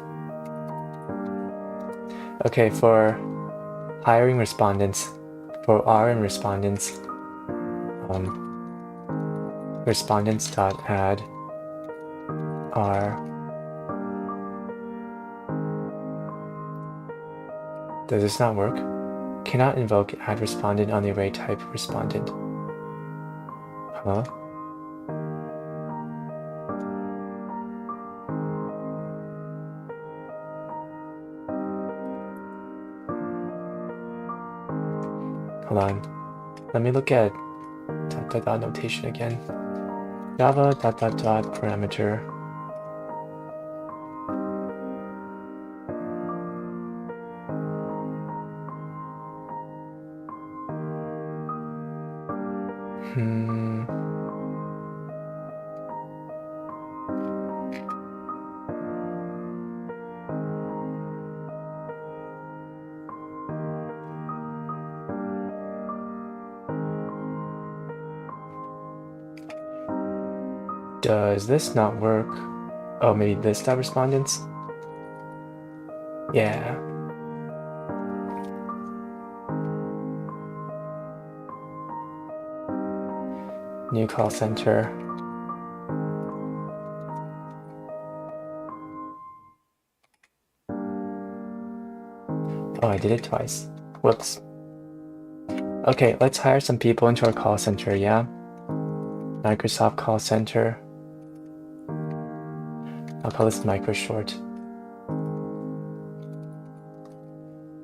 Okay, for hiring respondents, for RM respondents, respondents.add r. Does this not work? Cannot invoke add respondent on the array type respondent. Huh? Hold on. Let me look at ... notation again. Java ... parameter. Does this not work? Oh, maybe this respondents? Yeah. New call center. Oh, I did it twice. Whoops. Okay, let's hire some people into our call center, yeah? Microsoft Call Center. I'll call this MicroShort.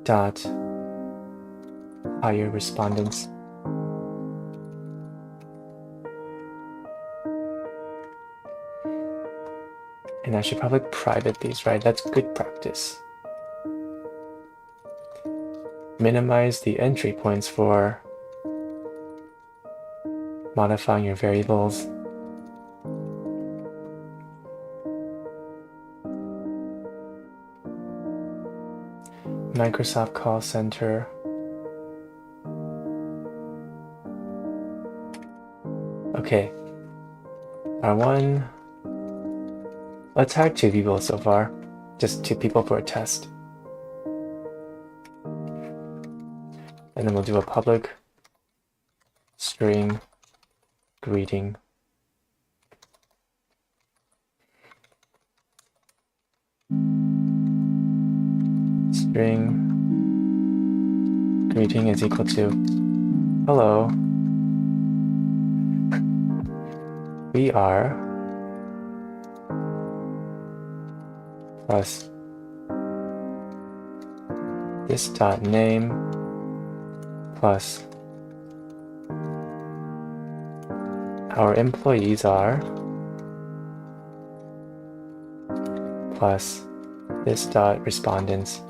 Dot hire respondents. And I should probably private these, right? That's good practice. Minimize the entry points for modifying your variables. Microsoft Call Center. Okay. Let's hire 2 people so far. Just 2 people for a test. And then we'll do a public string greeting. String greeting is equal to hello. We are plus this dot name plus our employees are plus this dot respondents.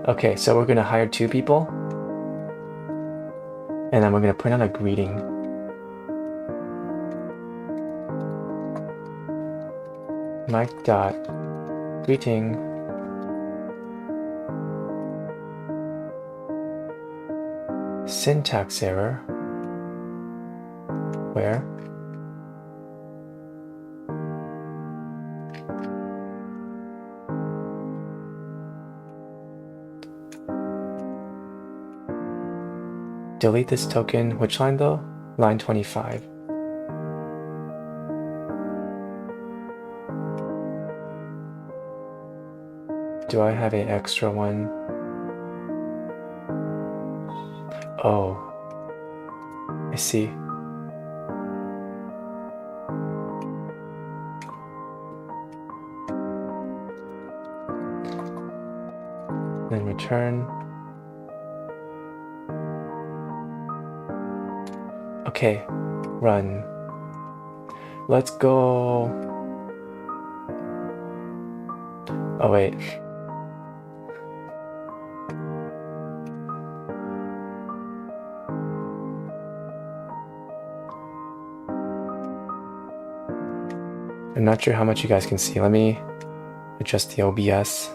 Okay, so we're going to hire 2 people, and then we're going to print out a greeting. Mike dot greeting syntax error where delete this token. Which line though? Line 25. Do I have an extra one? Oh, I see. Then return. Okay, run. Let's go. Oh, wait. I'm not sure how much you guys can see. Let me adjust the OBS.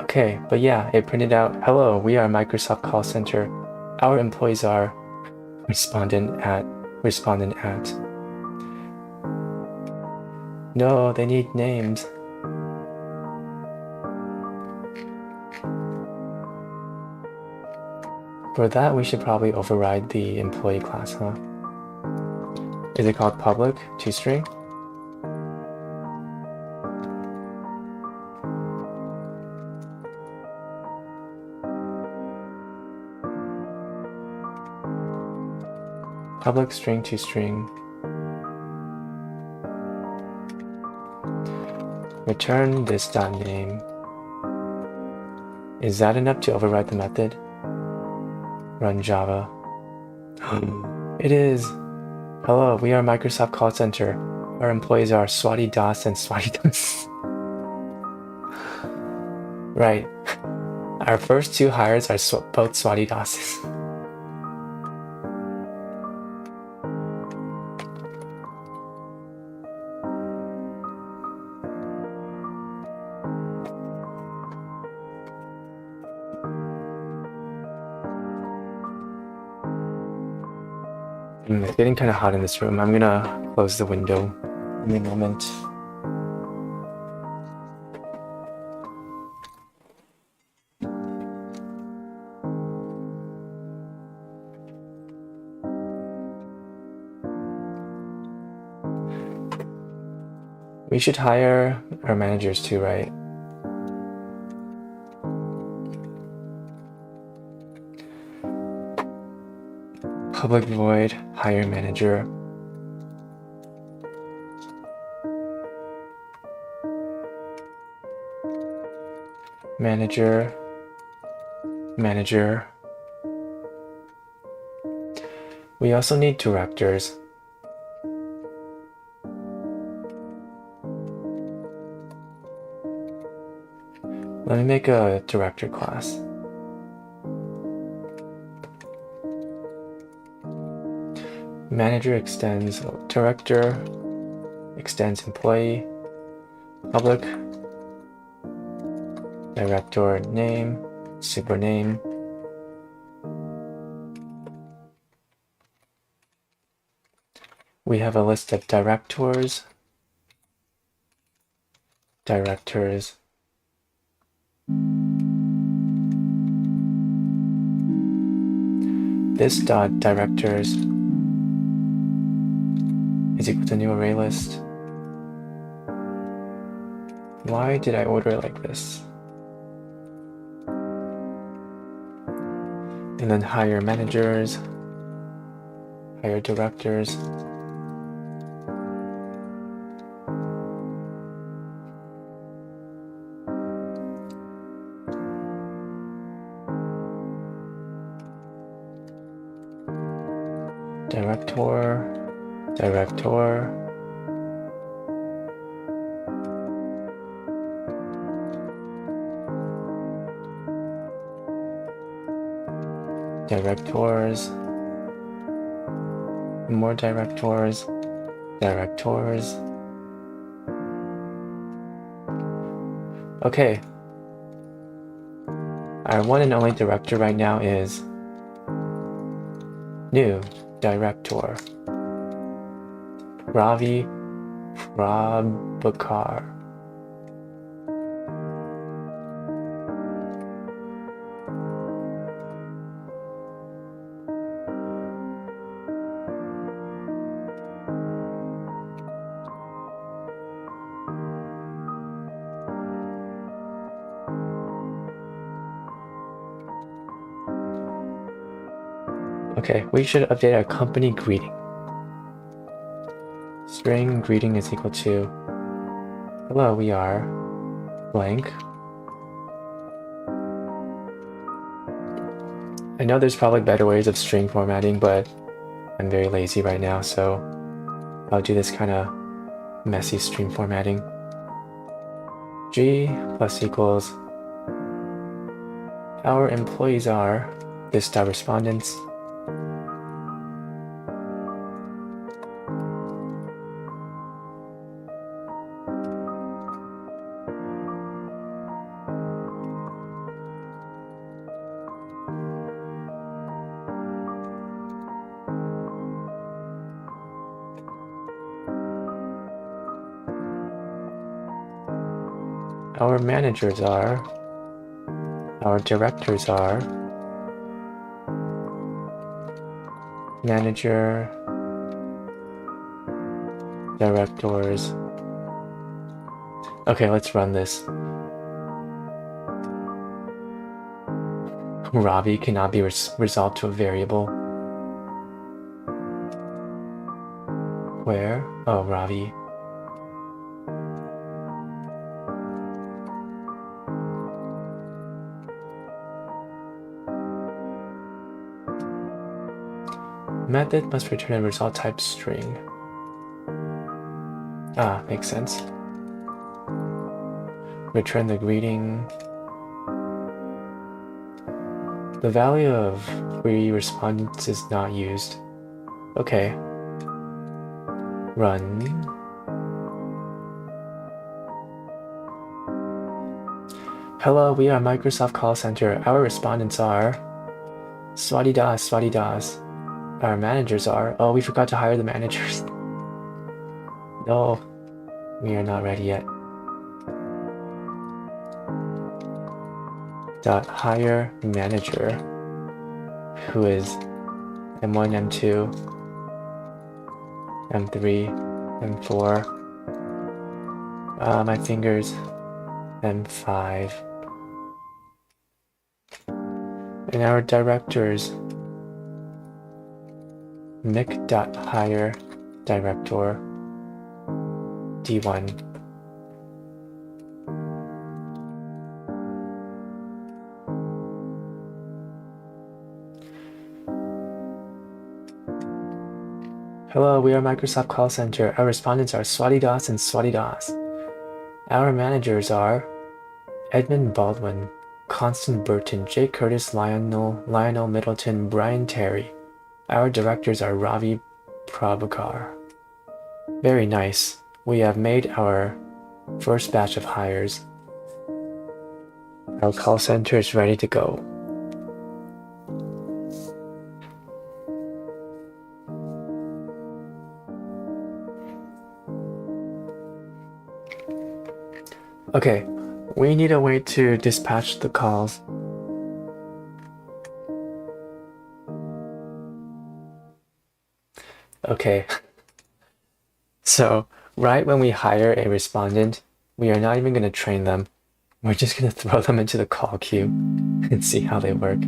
Okay, but yeah, it printed out, hello, we are Microsoft Call Center. Our employees are respondent at. No, they need names. For that, we should probably override the employee class, huh? Is it called public toString? Public string toString. Return this dot name. Is that enough to override the method? Run Java. It is. Hello, we are Microsoft Call Center. Our employees are Swati Das and Swati Das. Right. Our first 2 hires are both Swati Dases. It's getting kind of hot in this room. I'm gonna close the window in a moment. We should hire our managers too, right? Public void, hire manager. Manager. Manager. We also need directors. Let me make a director class. Manager extends director, extends employee, public, director name, super name. We have a list of directors. This dot directors is equal to new array list. Why did I order it like this? And then hire managers, hire directors. Directors, more directors. Okay. Our one and only director right now is new director, Ravi Prabhakar. Okay, we should update our company greeting. String greeting is equal to hello, we are blank. I know there's probably better ways of string formatting, but I'm very lazy right now, so I'll do this kind of messy string formatting. G plus equals our employees are this dot respondents. Our managers are, our directors are, manager, directors. Okay, let's run this. Ravi cannot be resolved to a variable. Where? Oh, Ravi. Method must return a result type string. Ah, makes sense. Return the greeting. The value of query response is not used. Okay. Run. Hello, we are Microsoft Call Center. Our respondents are Swati Das. our managers are. Oh, we forgot to hire the managers. No, we are not ready yet. Dot hire manager, who is M1, M2, M3, M4. My fingers, M5. And our directors, Mick.hire director, D1. Hello, we are Microsoft Call Center. Our respondents are Swati and Swati. Our managers are Edmund Baldwin, Constant Burton, Jake Curtis, Lionel Middleton, Brian Terry. Our directors are Ravi Prabhakar. Very nice. We have made our first batch of hires. Our call center is ready to go. Okay, we need a way to dispatch the calls. Okay, so right when we hire a respondent, we are not even going to train them. We're just going to throw them into the call queue and see how they work.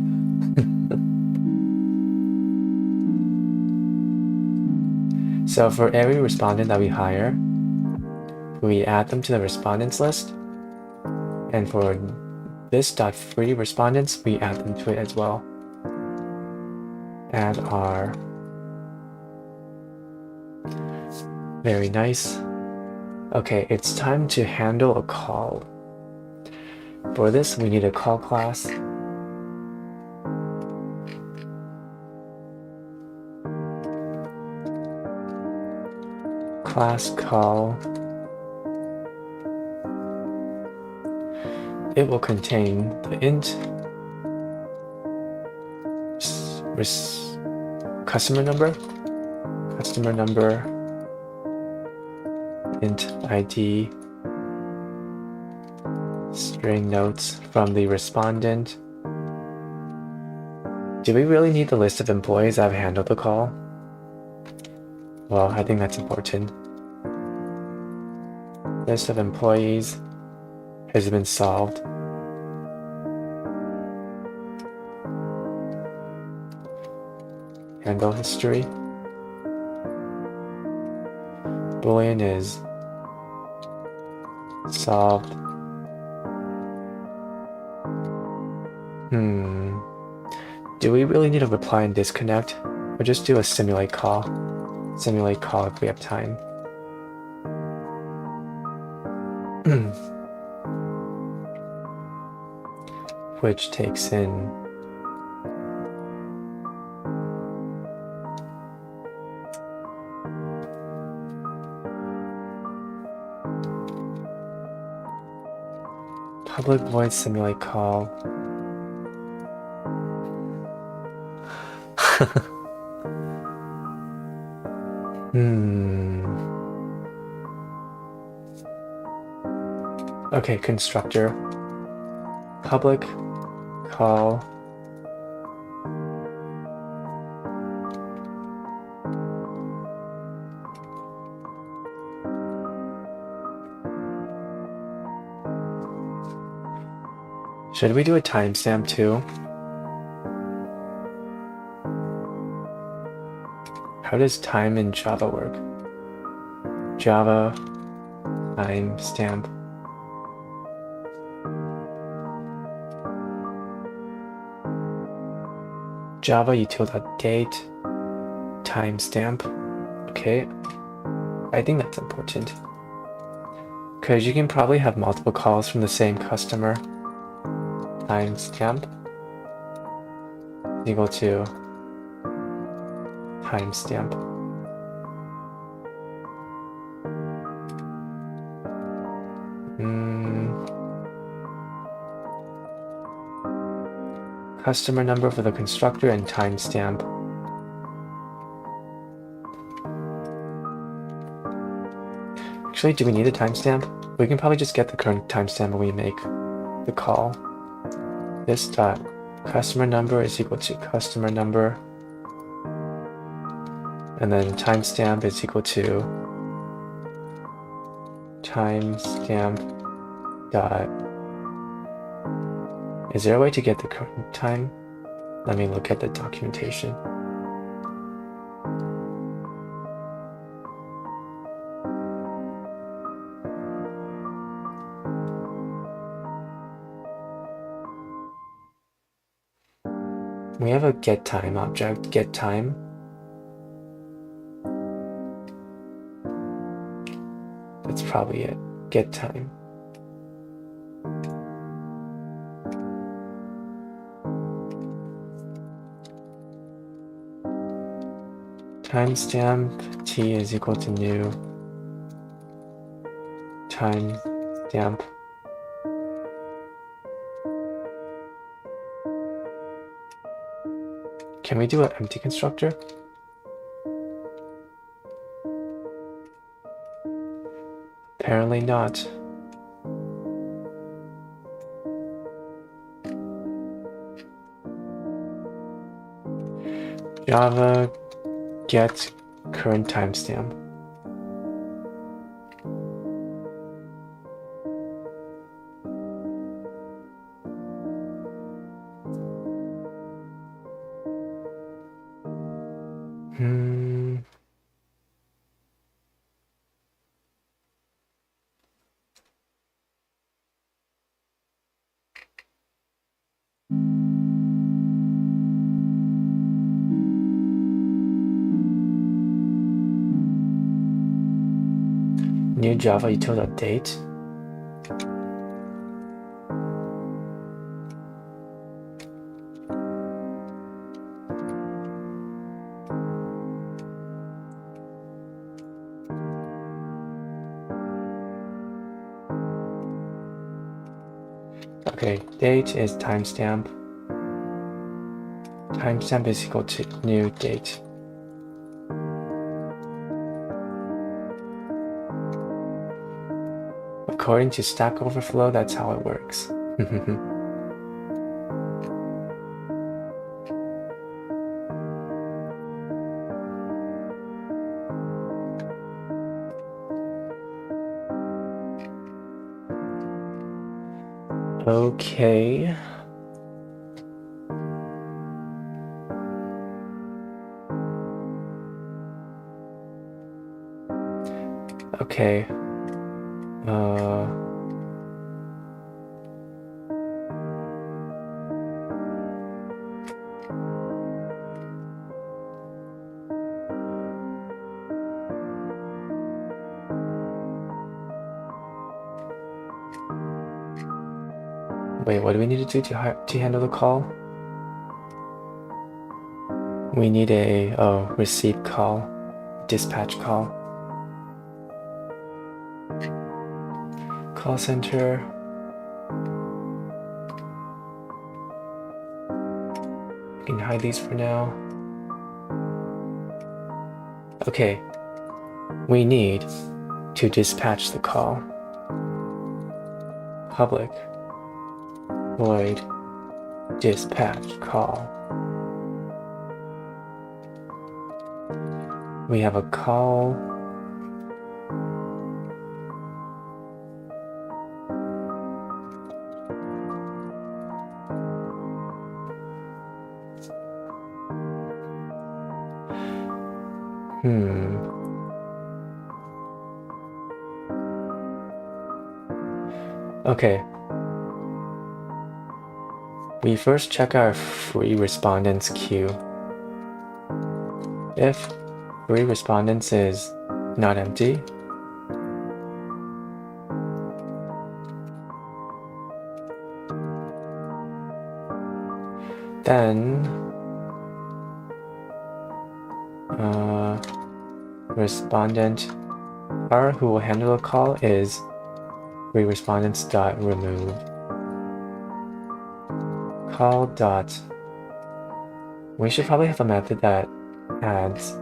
So for every respondent that we hire, we add them to the respondents list. And for this .free respondents, we add them to it as well. Add our. Very nice. Okay, it's time to handle a call. For this, we need a call class. Class call. It will contain the int customer number, int ID, string notes from the respondent. Do we really need the list of employees that have handled the call? Well, I think that's important. List of employees has been solved. Handle history. Boolean is solved. Do we really need a reply and disconnect? Or just do a simulate call? Simulate call if we have time. Which takes in public void simulate call. Okay, constructor. Public call. Should we do a timestamp too? How does time in Java work? Java timestamp. Java util.date timestamp. Okay, I think that's important because you can probably have multiple calls from the same customer. Timestamp equal to timestamp. Customer number for the constructor and timestamp. Actually, do we need a timestamp? We can probably just get the current timestamp when we make the call. This dot customer number is equal to customer number, and then timestamp is equal to timestamp dot. Is there a way to get the current time? Let me look at the documentation. We have a getTime object, getTime. That's probably it, getTime. Timestamp t is equal to new timestamp. Can we do an empty constructor? Apparently not. Java get current timestamp. New Java util update. Okay, date is timestamp. Timestamp is equal to new date. According to Stack Overflow, that's how it works. Okay. Okay. Wait, what do we need to do to handle the call? We need a receive call, dispatch call. Call center. We can hide these for now. Okay, we need to dispatch the call. Public void dispatch call. We have a call. Okay. We first check our free respondents queue. If free respondents is not empty, then respondent R who will handle a call is free respondents dot remove call dot. We should probably have a method that adds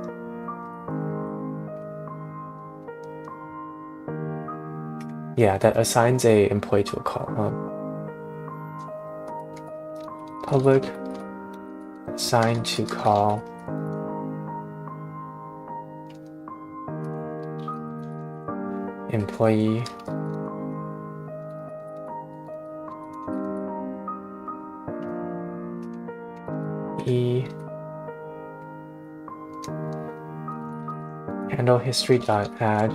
Yeah, that assigns a employee to a call. Public assign to call employee E handle history dot add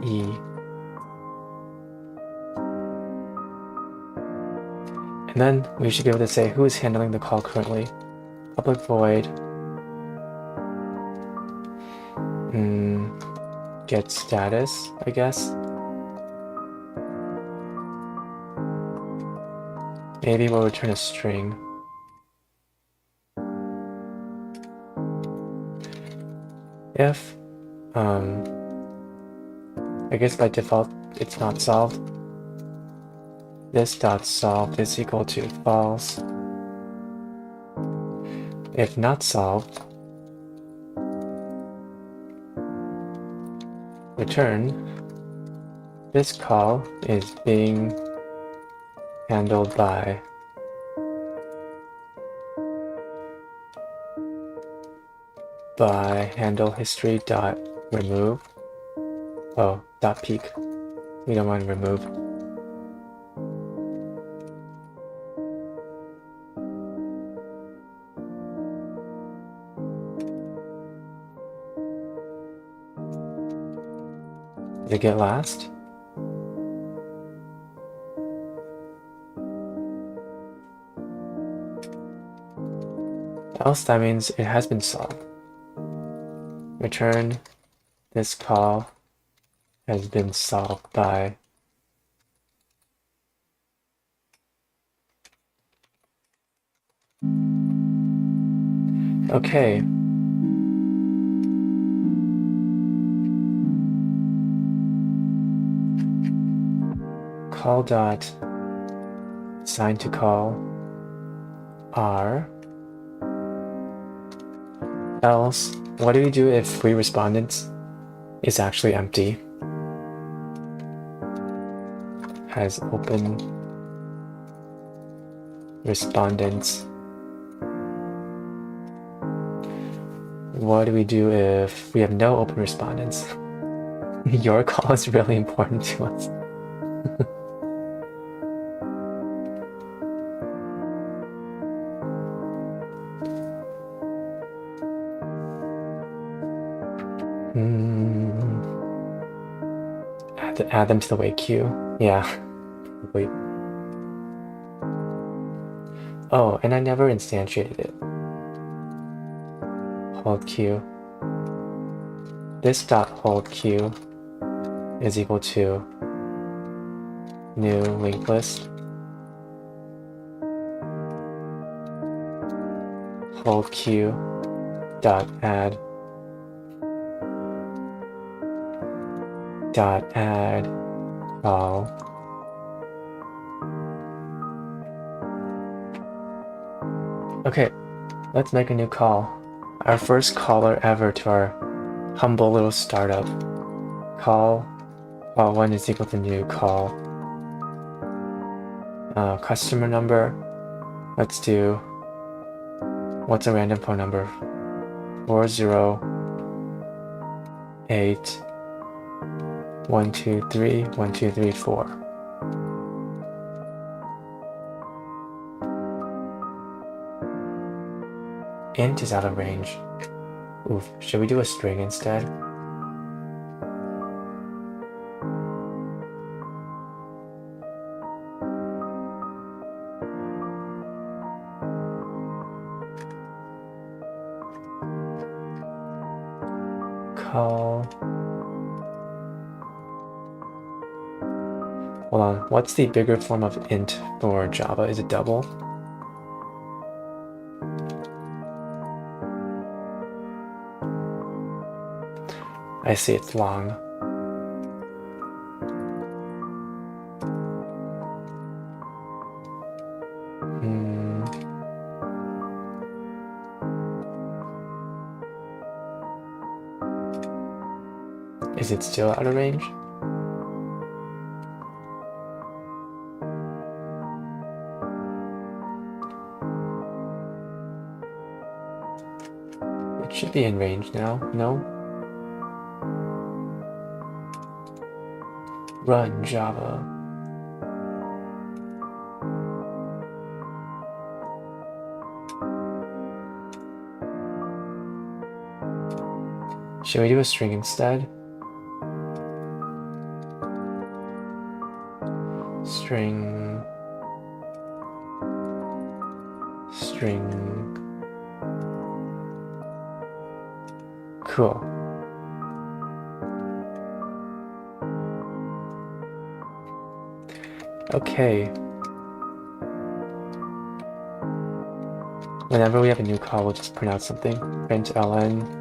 E. And then we should be able to say who is handling the call currently. Public void get status, I guess. Maybe we'll return a string. If, I guess by default it's not solved. This dot solved is equal to false. If not solved, return this call is being handled by handle history dot remove. Oh, dot peak. We don't want to remove. Did it get last? Else that means it has been solved. Return this call has been solved by okay. Call dot assign to call R. Else, what do we do if free respondents is actually empty? Has open respondents. What do we do if we have no open respondents? Your call is really important to us. Add them to the wait queue. Yeah, probably. Oh, and I never instantiated it. Hold queue. This dot hold queue is equal to new linked list. Hold queue dot add call. Okay, let's make a new call. Our first caller ever to our humble little startup. Call 1 is equal to new call. Customer number. Let's do, what's a random phone number? 408 123 1234. Int is out of range. Oof, should we do a string instead? Call. Hold on, what's the bigger form of int for Java? Is it double? I see it's long. Is it still out of range? Should be in range now. No? Run Java. Should we do a string instead? String. Cool. Okay. Whenever we have a new call, we'll just print out something. Print ln.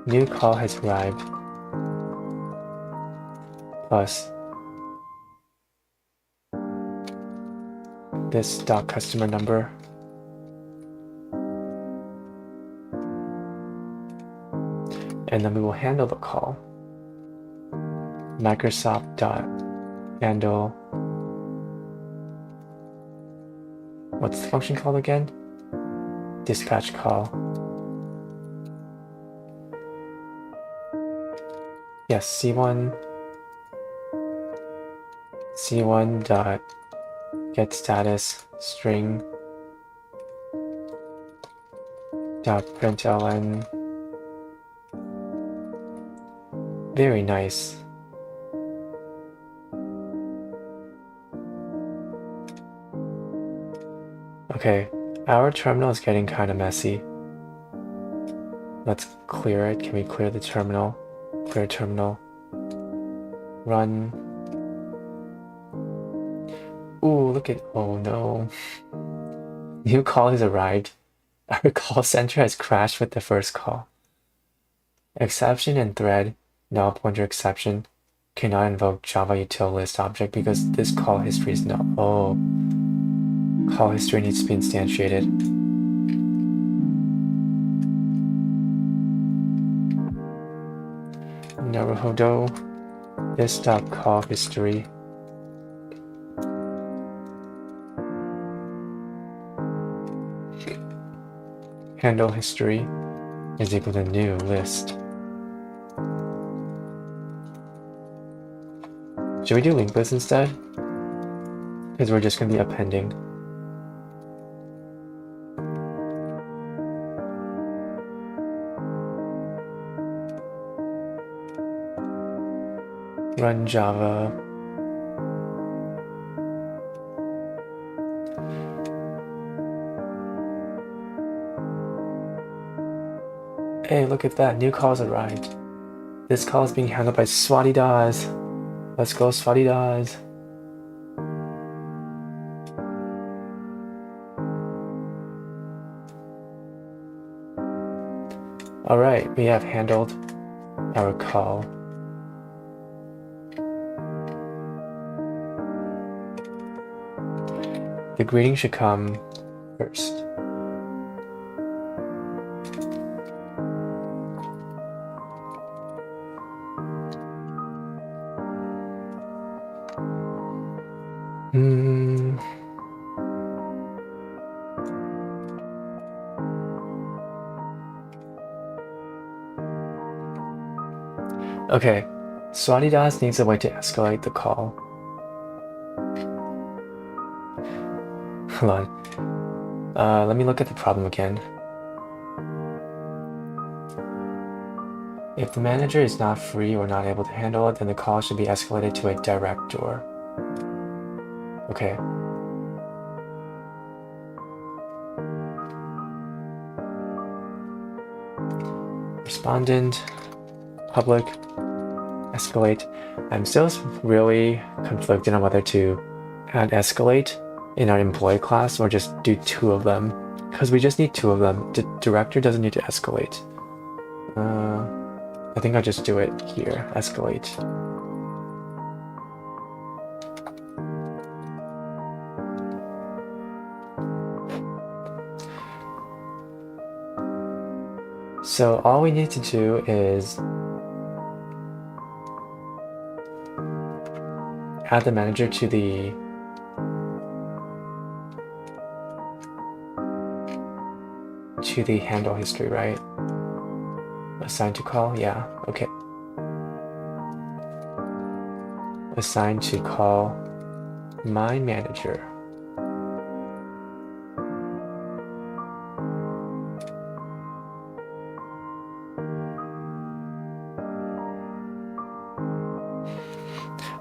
New call has arrived. Plus this dot customer number. And then we will handle the call. Microsoft dot handle. What's the function called again? Dispatch call. Yes, C1 dot get status string dot println. Very nice. Okay, our terminal is getting kind of messy. Let's clear it. Can we clear the terminal? Clear terminal. Run. Ooh, look at, oh no. New call has arrived. Our call center has crashed with the first call. Exception and thread, null pointer exception, cannot invoke Java util list object because this call history is null. Oh. Call history needs to be instantiated. Naruhodo, this dot call history. Handle history is equal to new list. Should we do linked list instead? Because we're just going to be appending. Run Java. Hey, look at that. New call's arrived. This call is being handled by Swatidas. Let's go, Swatidas. Alright, we have handled our call. The greeting should come first. Okay, Swatidas needs a way to escalate the call. Hold on. Let me look at the problem again. If the manager is not free or not able to handle it, then the call should be escalated to a director. Okay. Respondent, public, escalate. I'm still really conflicted on whether to add escalate in our employee class or just do two of them, because we just need two of them. The director doesn't need to escalate. I think I'll just do it here, escalate. So all we need to do is add the manager to the to the handle history, right? Assign to call, yeah, okay. Assign to call my manager.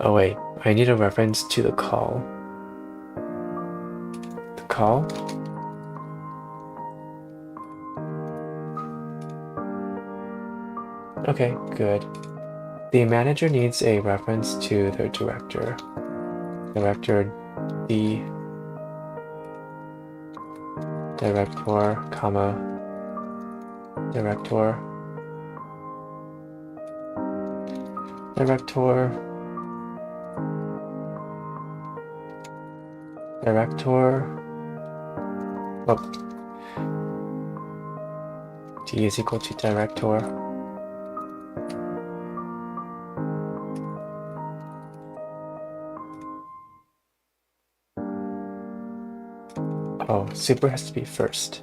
Oh wait, I need a reference to the call. The call? Okay, good. The manager needs a reference to their director. Director D. Director, comma, director. Director. Director. Oh. D is equal to director. Oh, super has to be first.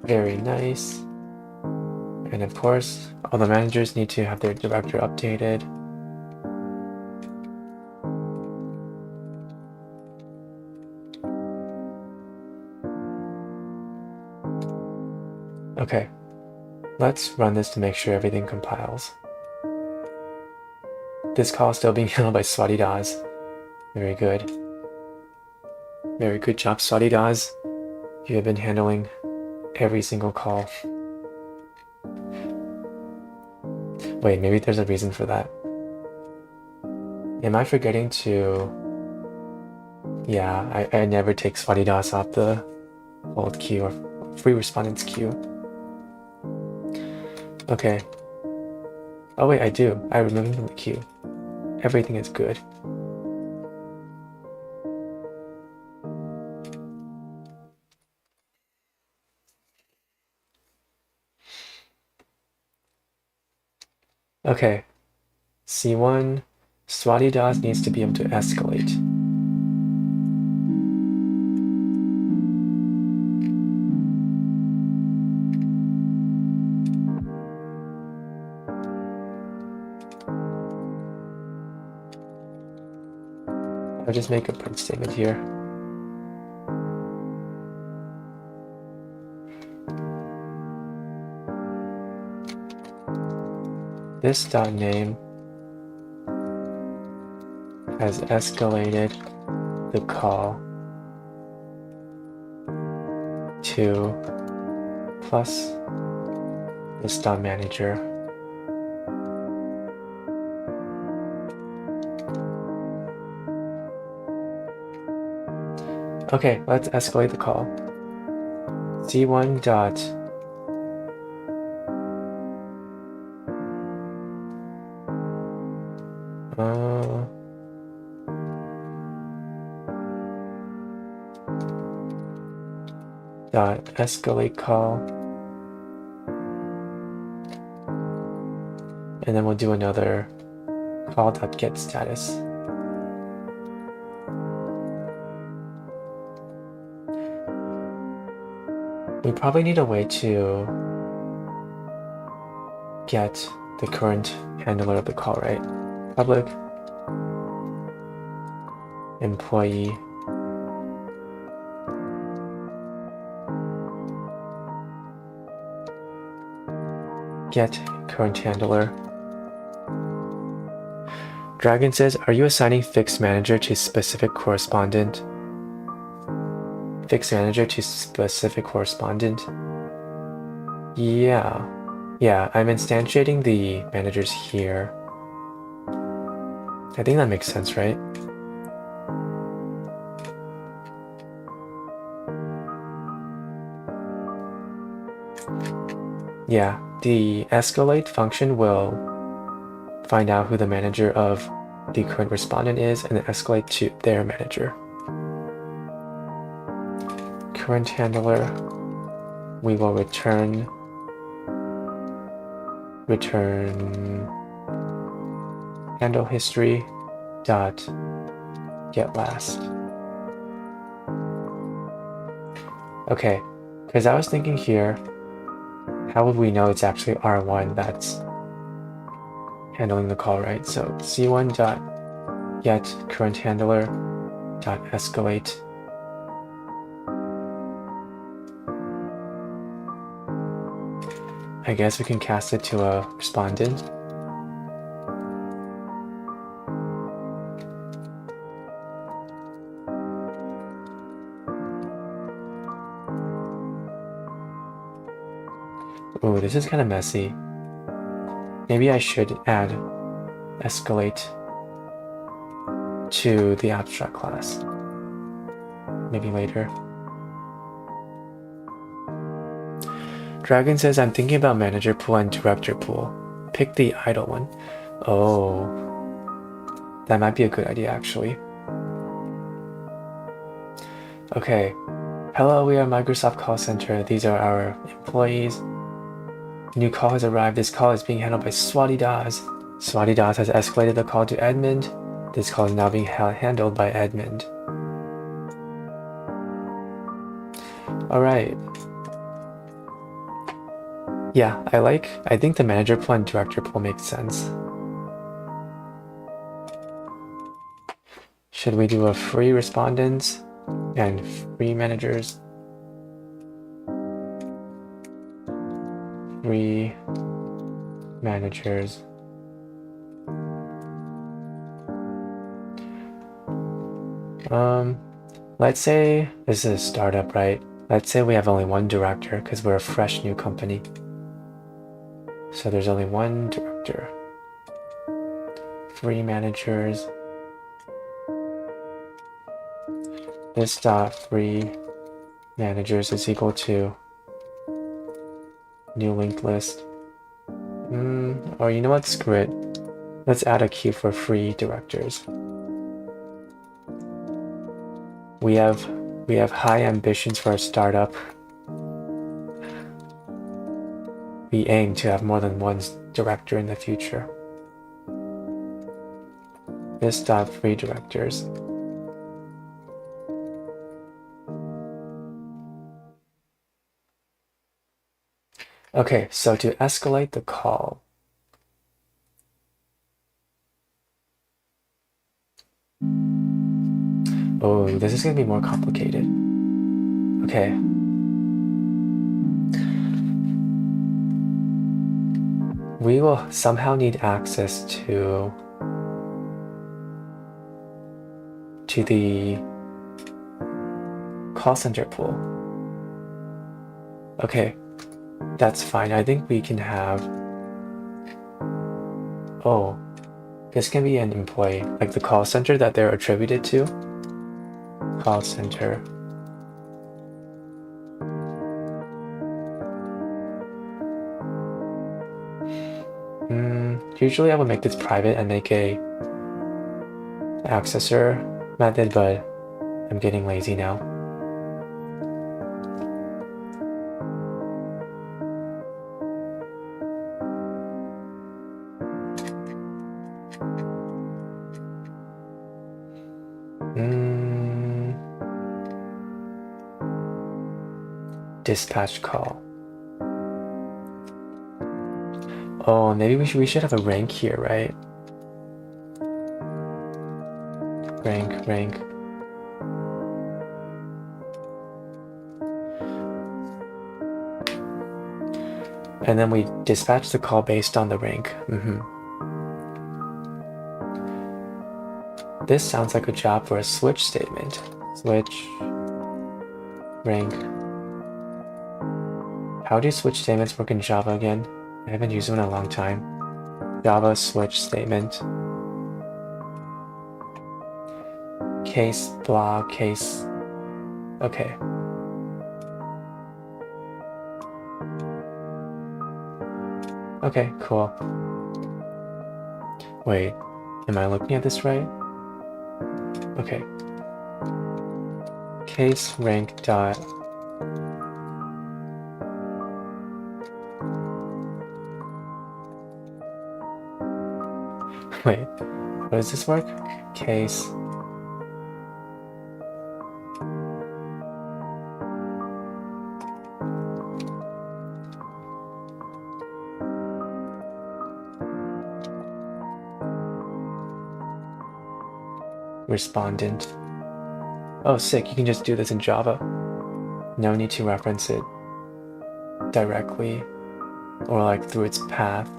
Very nice. And of course, all the managers need to have their director updated. Okay, let's run this to make sure everything compiles. This call is still being handled by Swatidas. Very good. Very good job, Swatidas. You have been handling every single call. Wait, maybe there's a reason for that. Am I forgetting to... Yeah, I never take Swatidas off the old queue or free respondents queue. Okay. Oh wait, I do. I remove him from the queue. Everything is good. Okay. C1, Swatidas needs to be able to escalate. I'll just make a print statement here. This dot name has escalated the call to plus this dot manager. Okay, let's escalate the call. C1 dot dot escalate call, and then we'll do another call dot get status. We probably need a way to get the current handler of the call, right? Public employee get current handler. Dragon says, are you assigning fixed manager to specific correspondent? Fixed manager to specific correspondent? Yeah, I'm instantiating the managers here. I think that makes sense, right? Yeah, the escalate function will find out who the manager of the current respondent is and then escalate to their manager. Current handler, we will return handle history dot get last. Okay, because I was thinking here, how would we know it's actually R1 that's handling the call, right? So C1 dot get current handler dot escalate. I guess we can cast it to a respondent. Ooh, this is kind of messy. Maybe I should add escalate to the abstract class. Maybe later. Dragon says, I'm thinking about manager pool and director pool. Pick the idle one. Oh, that might be a good idea, actually. Okay. Hello, we are Microsoft Call Center. These are our employees. New call has arrived. This call is being handled by Swati Das. Swati Das has escalated the call to Edmund. This call is now being handled by Edmund. All right. Yeah, I think the manager pool and director pool makes sense. Should we do a free respondents and free managers? Free managers. Let's say this is a startup, right? Let's say we have only one director because we're a fresh new company. So there's only one director. Free managers. This dot free managers is equal to new linked list. Or you know what? Screw it. Let's add a key for free directors. We have high ambitions for a startup. We aim to have more than one director in the future. This dot free directors. Okay, so to escalate the call, oh, this is going to be more complicated. Okay. We will somehow need access to the call center pool. Okay, that's fine. I think we can have, oh, this can be an employee, like the call center that they're attributed to. Call center. Usually I would make this private and make a accessor method, but I'm getting lazy now. Dispatch call. Oh, maybe we should have a rank here, right? Rank. And then we dispatch the call based on the rank. This sounds like a job for a switch statement. Switch rank. How do switch statements work in Java again? I haven't used them in a long time. Java switch statement. Case, blah, case. Okay. Okay, cool. Wait, am I looking at this right? Okay. Case rank dot. Wait, how does this work? Case. respondent. Oh, sick, you can just do this in Java. No need to reference it directly or like through its path.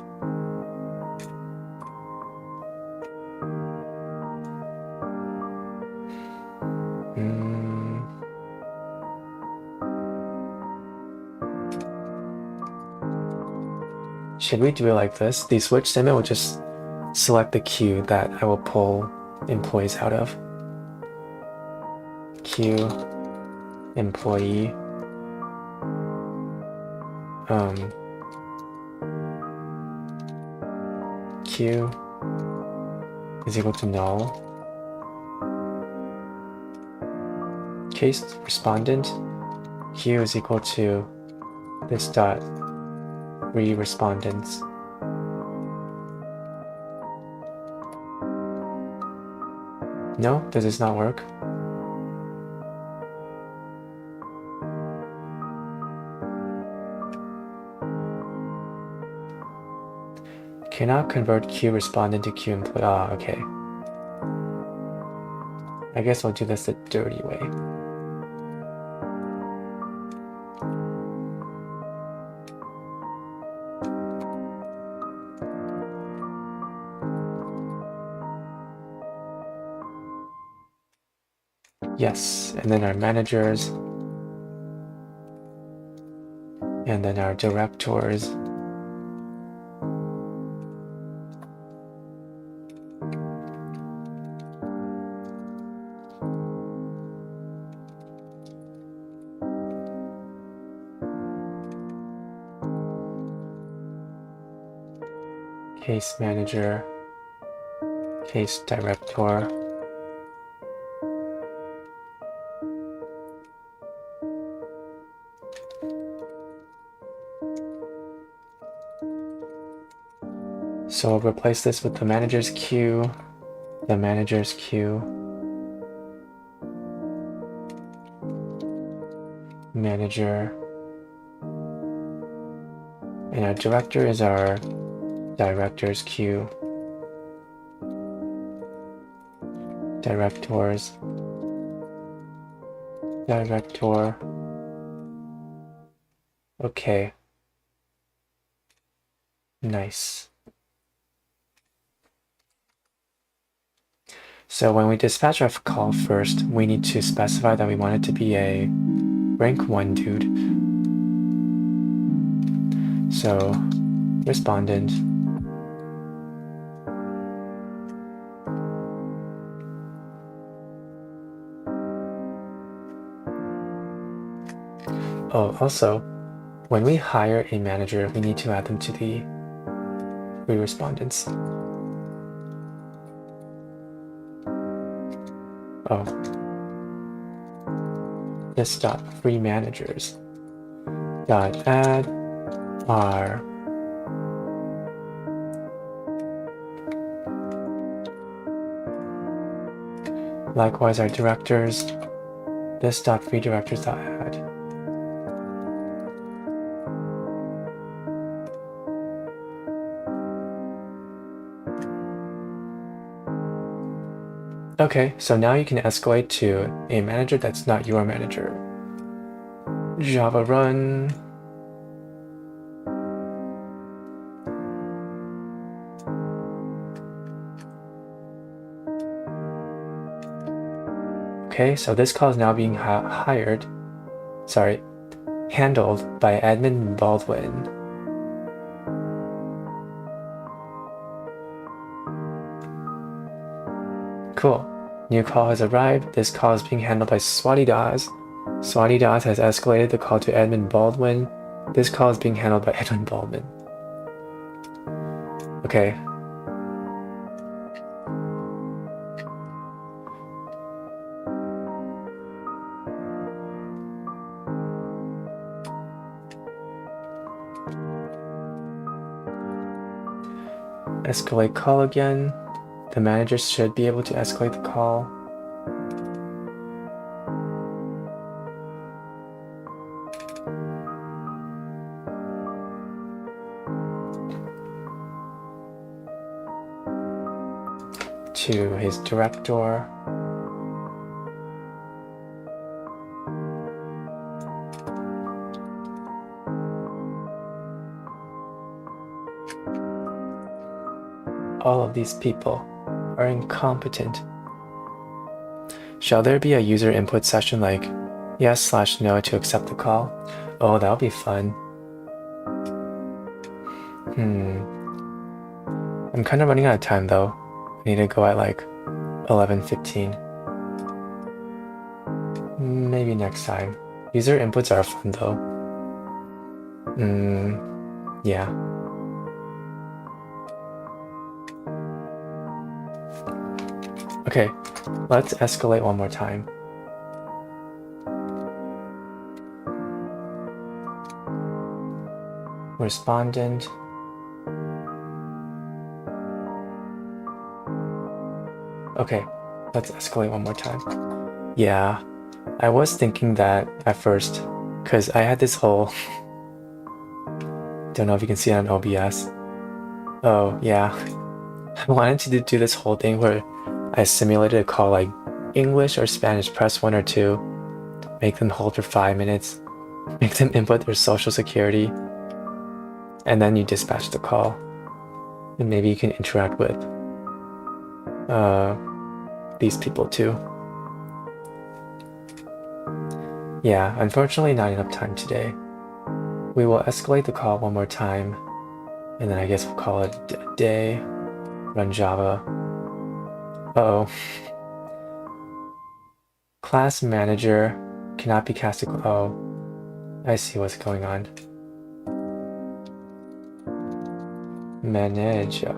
Should we do it like this? The switch statement will just select the queue that I will pull employees out of. Queue, employee, queue is equal to null. Case respondent, queue is equal to this dot respondents. No, does this not work? Cannot convert queue respondent to queue employee. Ah, okay. I guess I'll do this the dirty way. Yes, and then our managers, and then our directors. Case manager, case director. So I'll replace this with the manager's queue, the manager's queue, manager, and our director is our director's queue, directors, director. Okay. Nice. So when we dispatch our call first, we need to specify that we want it to be a rank 1 dude. So respondent, oh, also, when we hire a manager, we need to add them to the respondents. Oh, this dot free managers dot add our likewise our directors, this dot free directors dot add. Okay, so now you can escalate to a manager that's not your manager. Java run. Okay, so this call is now being handled by admin Baldwin. Cool. New call has arrived. This call is being handled by Swati Das. Swati Das has escalated the call to admin Baldwin. This call is being handled by admin Baldwin. Okay. Escalate call again. The manager should be able to escalate the call. To his director. all of these people are incompetent. Shall there be a user input session like yes/no to accept the call? Oh, that'll be fun. I'm kind of running out of time though. I need to go at like 11:15. Maybe next time. User inputs are fun though. Yeah. Okay, let's escalate one more time. Respondent. Okay, let's escalate one more time. Yeah, I was thinking that at first, because I had this whole... Don't know if you can see it on OBS. Oh, yeah. I wanted to do this whole thing where I simulated a call like English or Spanish, press 1 or 2, make them hold for 5 minutes, make them input their social security, and then you dispatch the call. And maybe you can interact with these people too. Yeah, unfortunately not enough time today. We will escalate the call one more time, and then I guess we'll call it a day. Run Java. Uh-oh. Class manager cannot be casted. Oh, I see what's going on. Manager.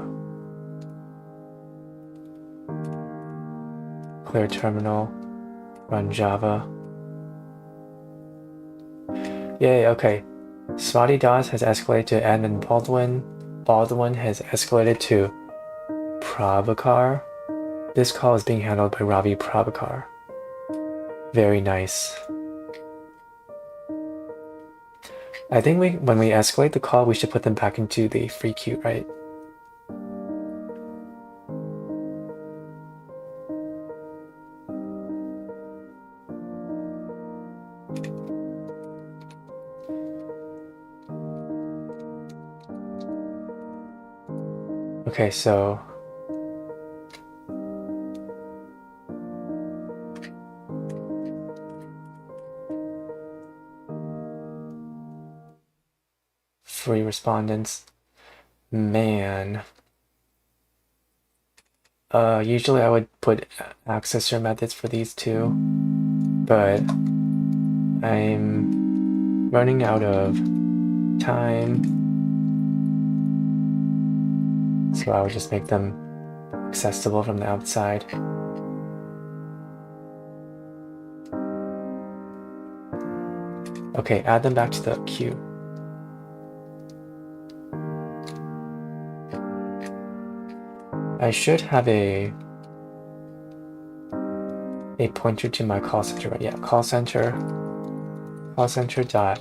Clear terminal. Run Java. Yay, okay. Swati Das has escalated to admin Baldwin. Baldwin has escalated to Prabhakar. This call is being handled by Ravi Prabhakar. Very nice. I think when we escalate the call, we should put them back into the free queue, right? Okay, so free respondents. Man. Usually I would put accessor methods for these two, but I'm running out of time. So I would just make them accessible from the outside. Okay, add them back to the queue. I should have a pointer to my call center, right? Yeah, call center dot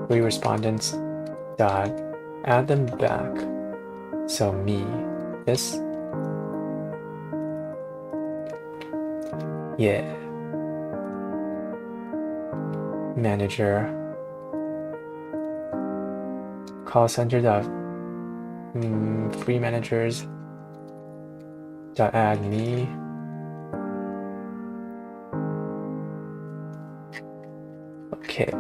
free respondents dot add them back. So me, this, yeah, manager, call center dot free managers dot add me. Okay.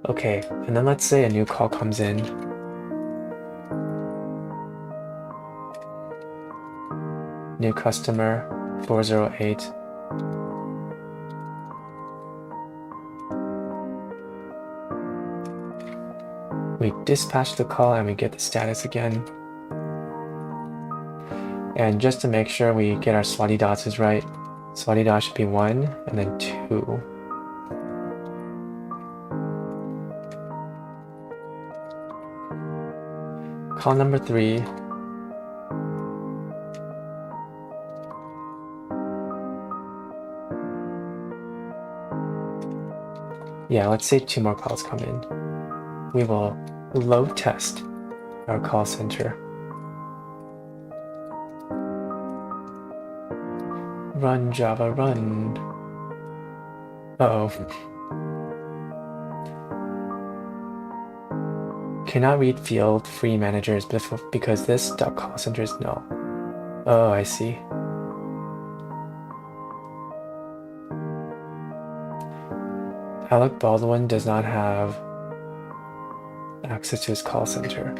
Okay, and then let's say a new call comes in. New customer, 408. We dispatch the call and we get the status again. And just to make sure we get our Swati dots right, Swati dot should be 1 and then 2. Call number 3. Yeah, let's say 2 more calls come in. We will load test our call center. Run Java run. Uh-oh. Cannot read field free managers because this call center is null. Oh, I see. Alec Baldwin does not have access to his call center.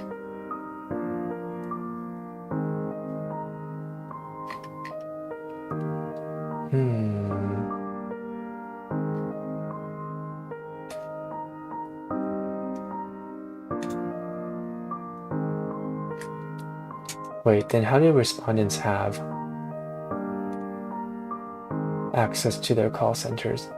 Wait, then how do respondents have access to their call centers?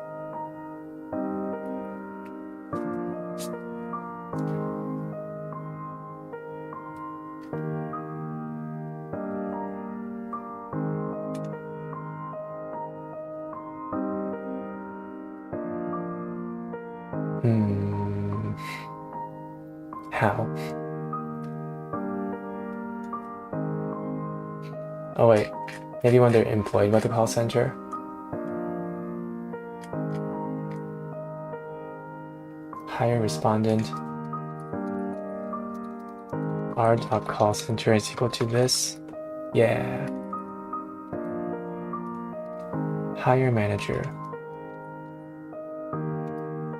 How? Oh wait, maybe when they're employed by the call center? Hire respondent. R.call center is equal to this. Yeah. Hire manager.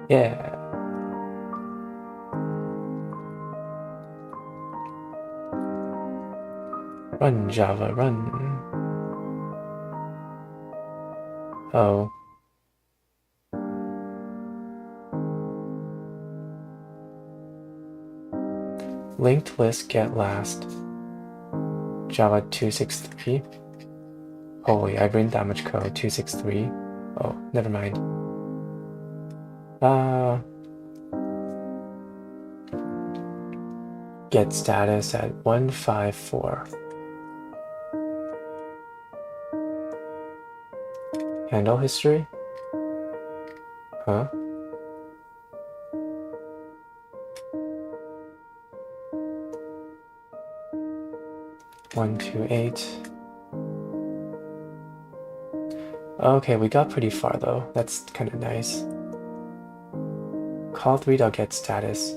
Yeah. Run Java run. Oh. Linked list get last. Java 263. Holy, I've written that much code. 263. Oh, never mind. Get status at 154. Handle history? Huh? One, two, eight. Okay, we got pretty far though. That's kind of nice. Call 3.get status.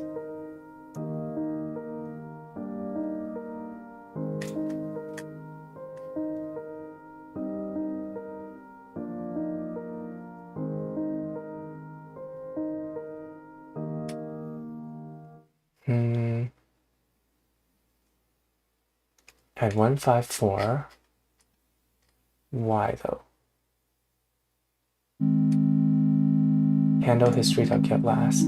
At 154. Why though? Handle history.get last.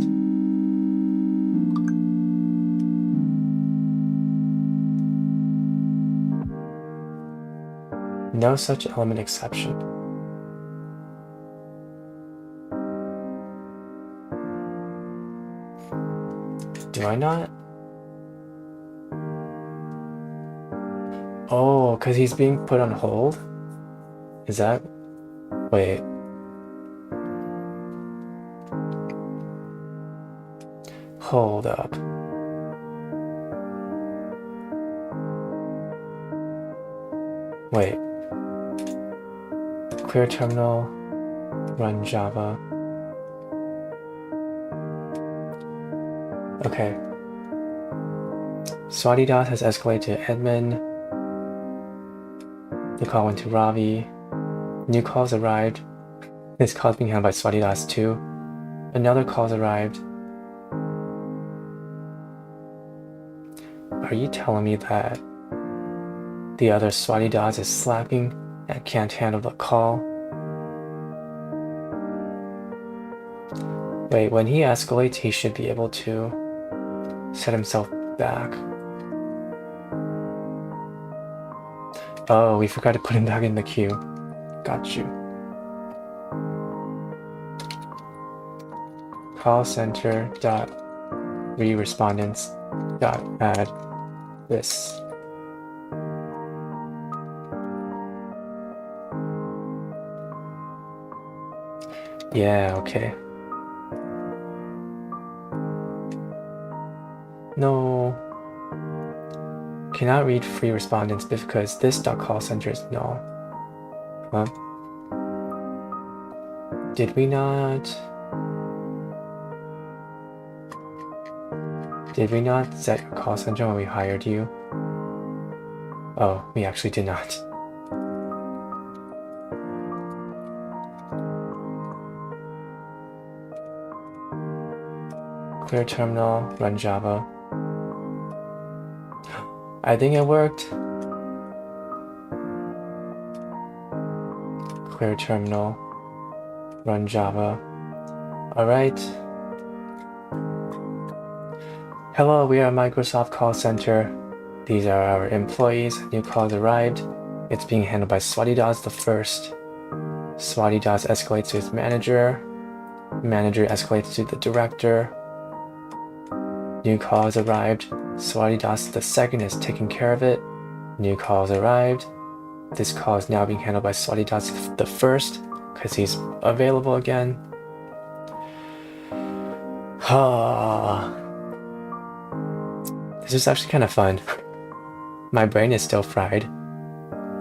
No such element exception. Do I not? Oh, because he's being put on hold? Is that? Wait. Hold up. Wait. Clear terminal, run Java. Okay. Swatidas has escalated to admin. The call went to Ravi. New calls arrived. This call is being handled by Swatidas too. Another call's arrived. Are you telling me that the other Swatidas is slacking and can't handle the call? Wait, when he escalates, he should be able to set himself back. Oh, we forgot to put him back in the queue. Got you. Call center dot re-respondents dot add this. Yeah, okay. No. Cannot read free respondents because this call center is null. Huh? Did we not set your call center when we hired you? Oh, we actually did not. Clear terminal, run Java. I think it worked. Clear terminal, run Java. All right. Hello, we are Microsoft Call Center. These are our employees. New calls arrived. It's being handled by Swatidas the first. Swatidas escalates to his manager. Manager escalates to the director. New calls arrived. Swatidas the second is taking care of it. New calls arrived. This call is now being handled by Swatidas the first because he's available again. This is actually kind of fun. My brain is still fried,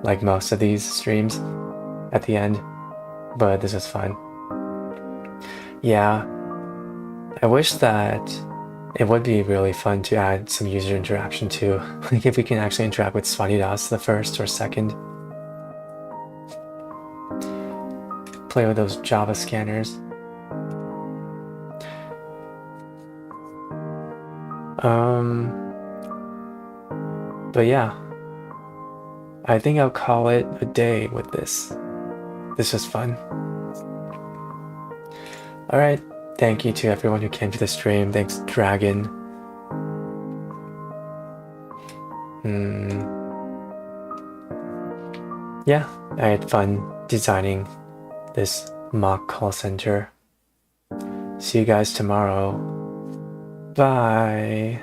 like most of these streams at the end, but this is fun. Yeah, I wish that it would be really fun to add some user interaction too. Like if we can actually interact with Swatidas the first or second. Play with those Java scanners. But yeah, I think I'll call it a day with this. This was fun. All right, thank you to everyone who came to the stream. Thanks, Dragon. Yeah, I had fun designing this mock call center. See you guys tomorrow. Bye.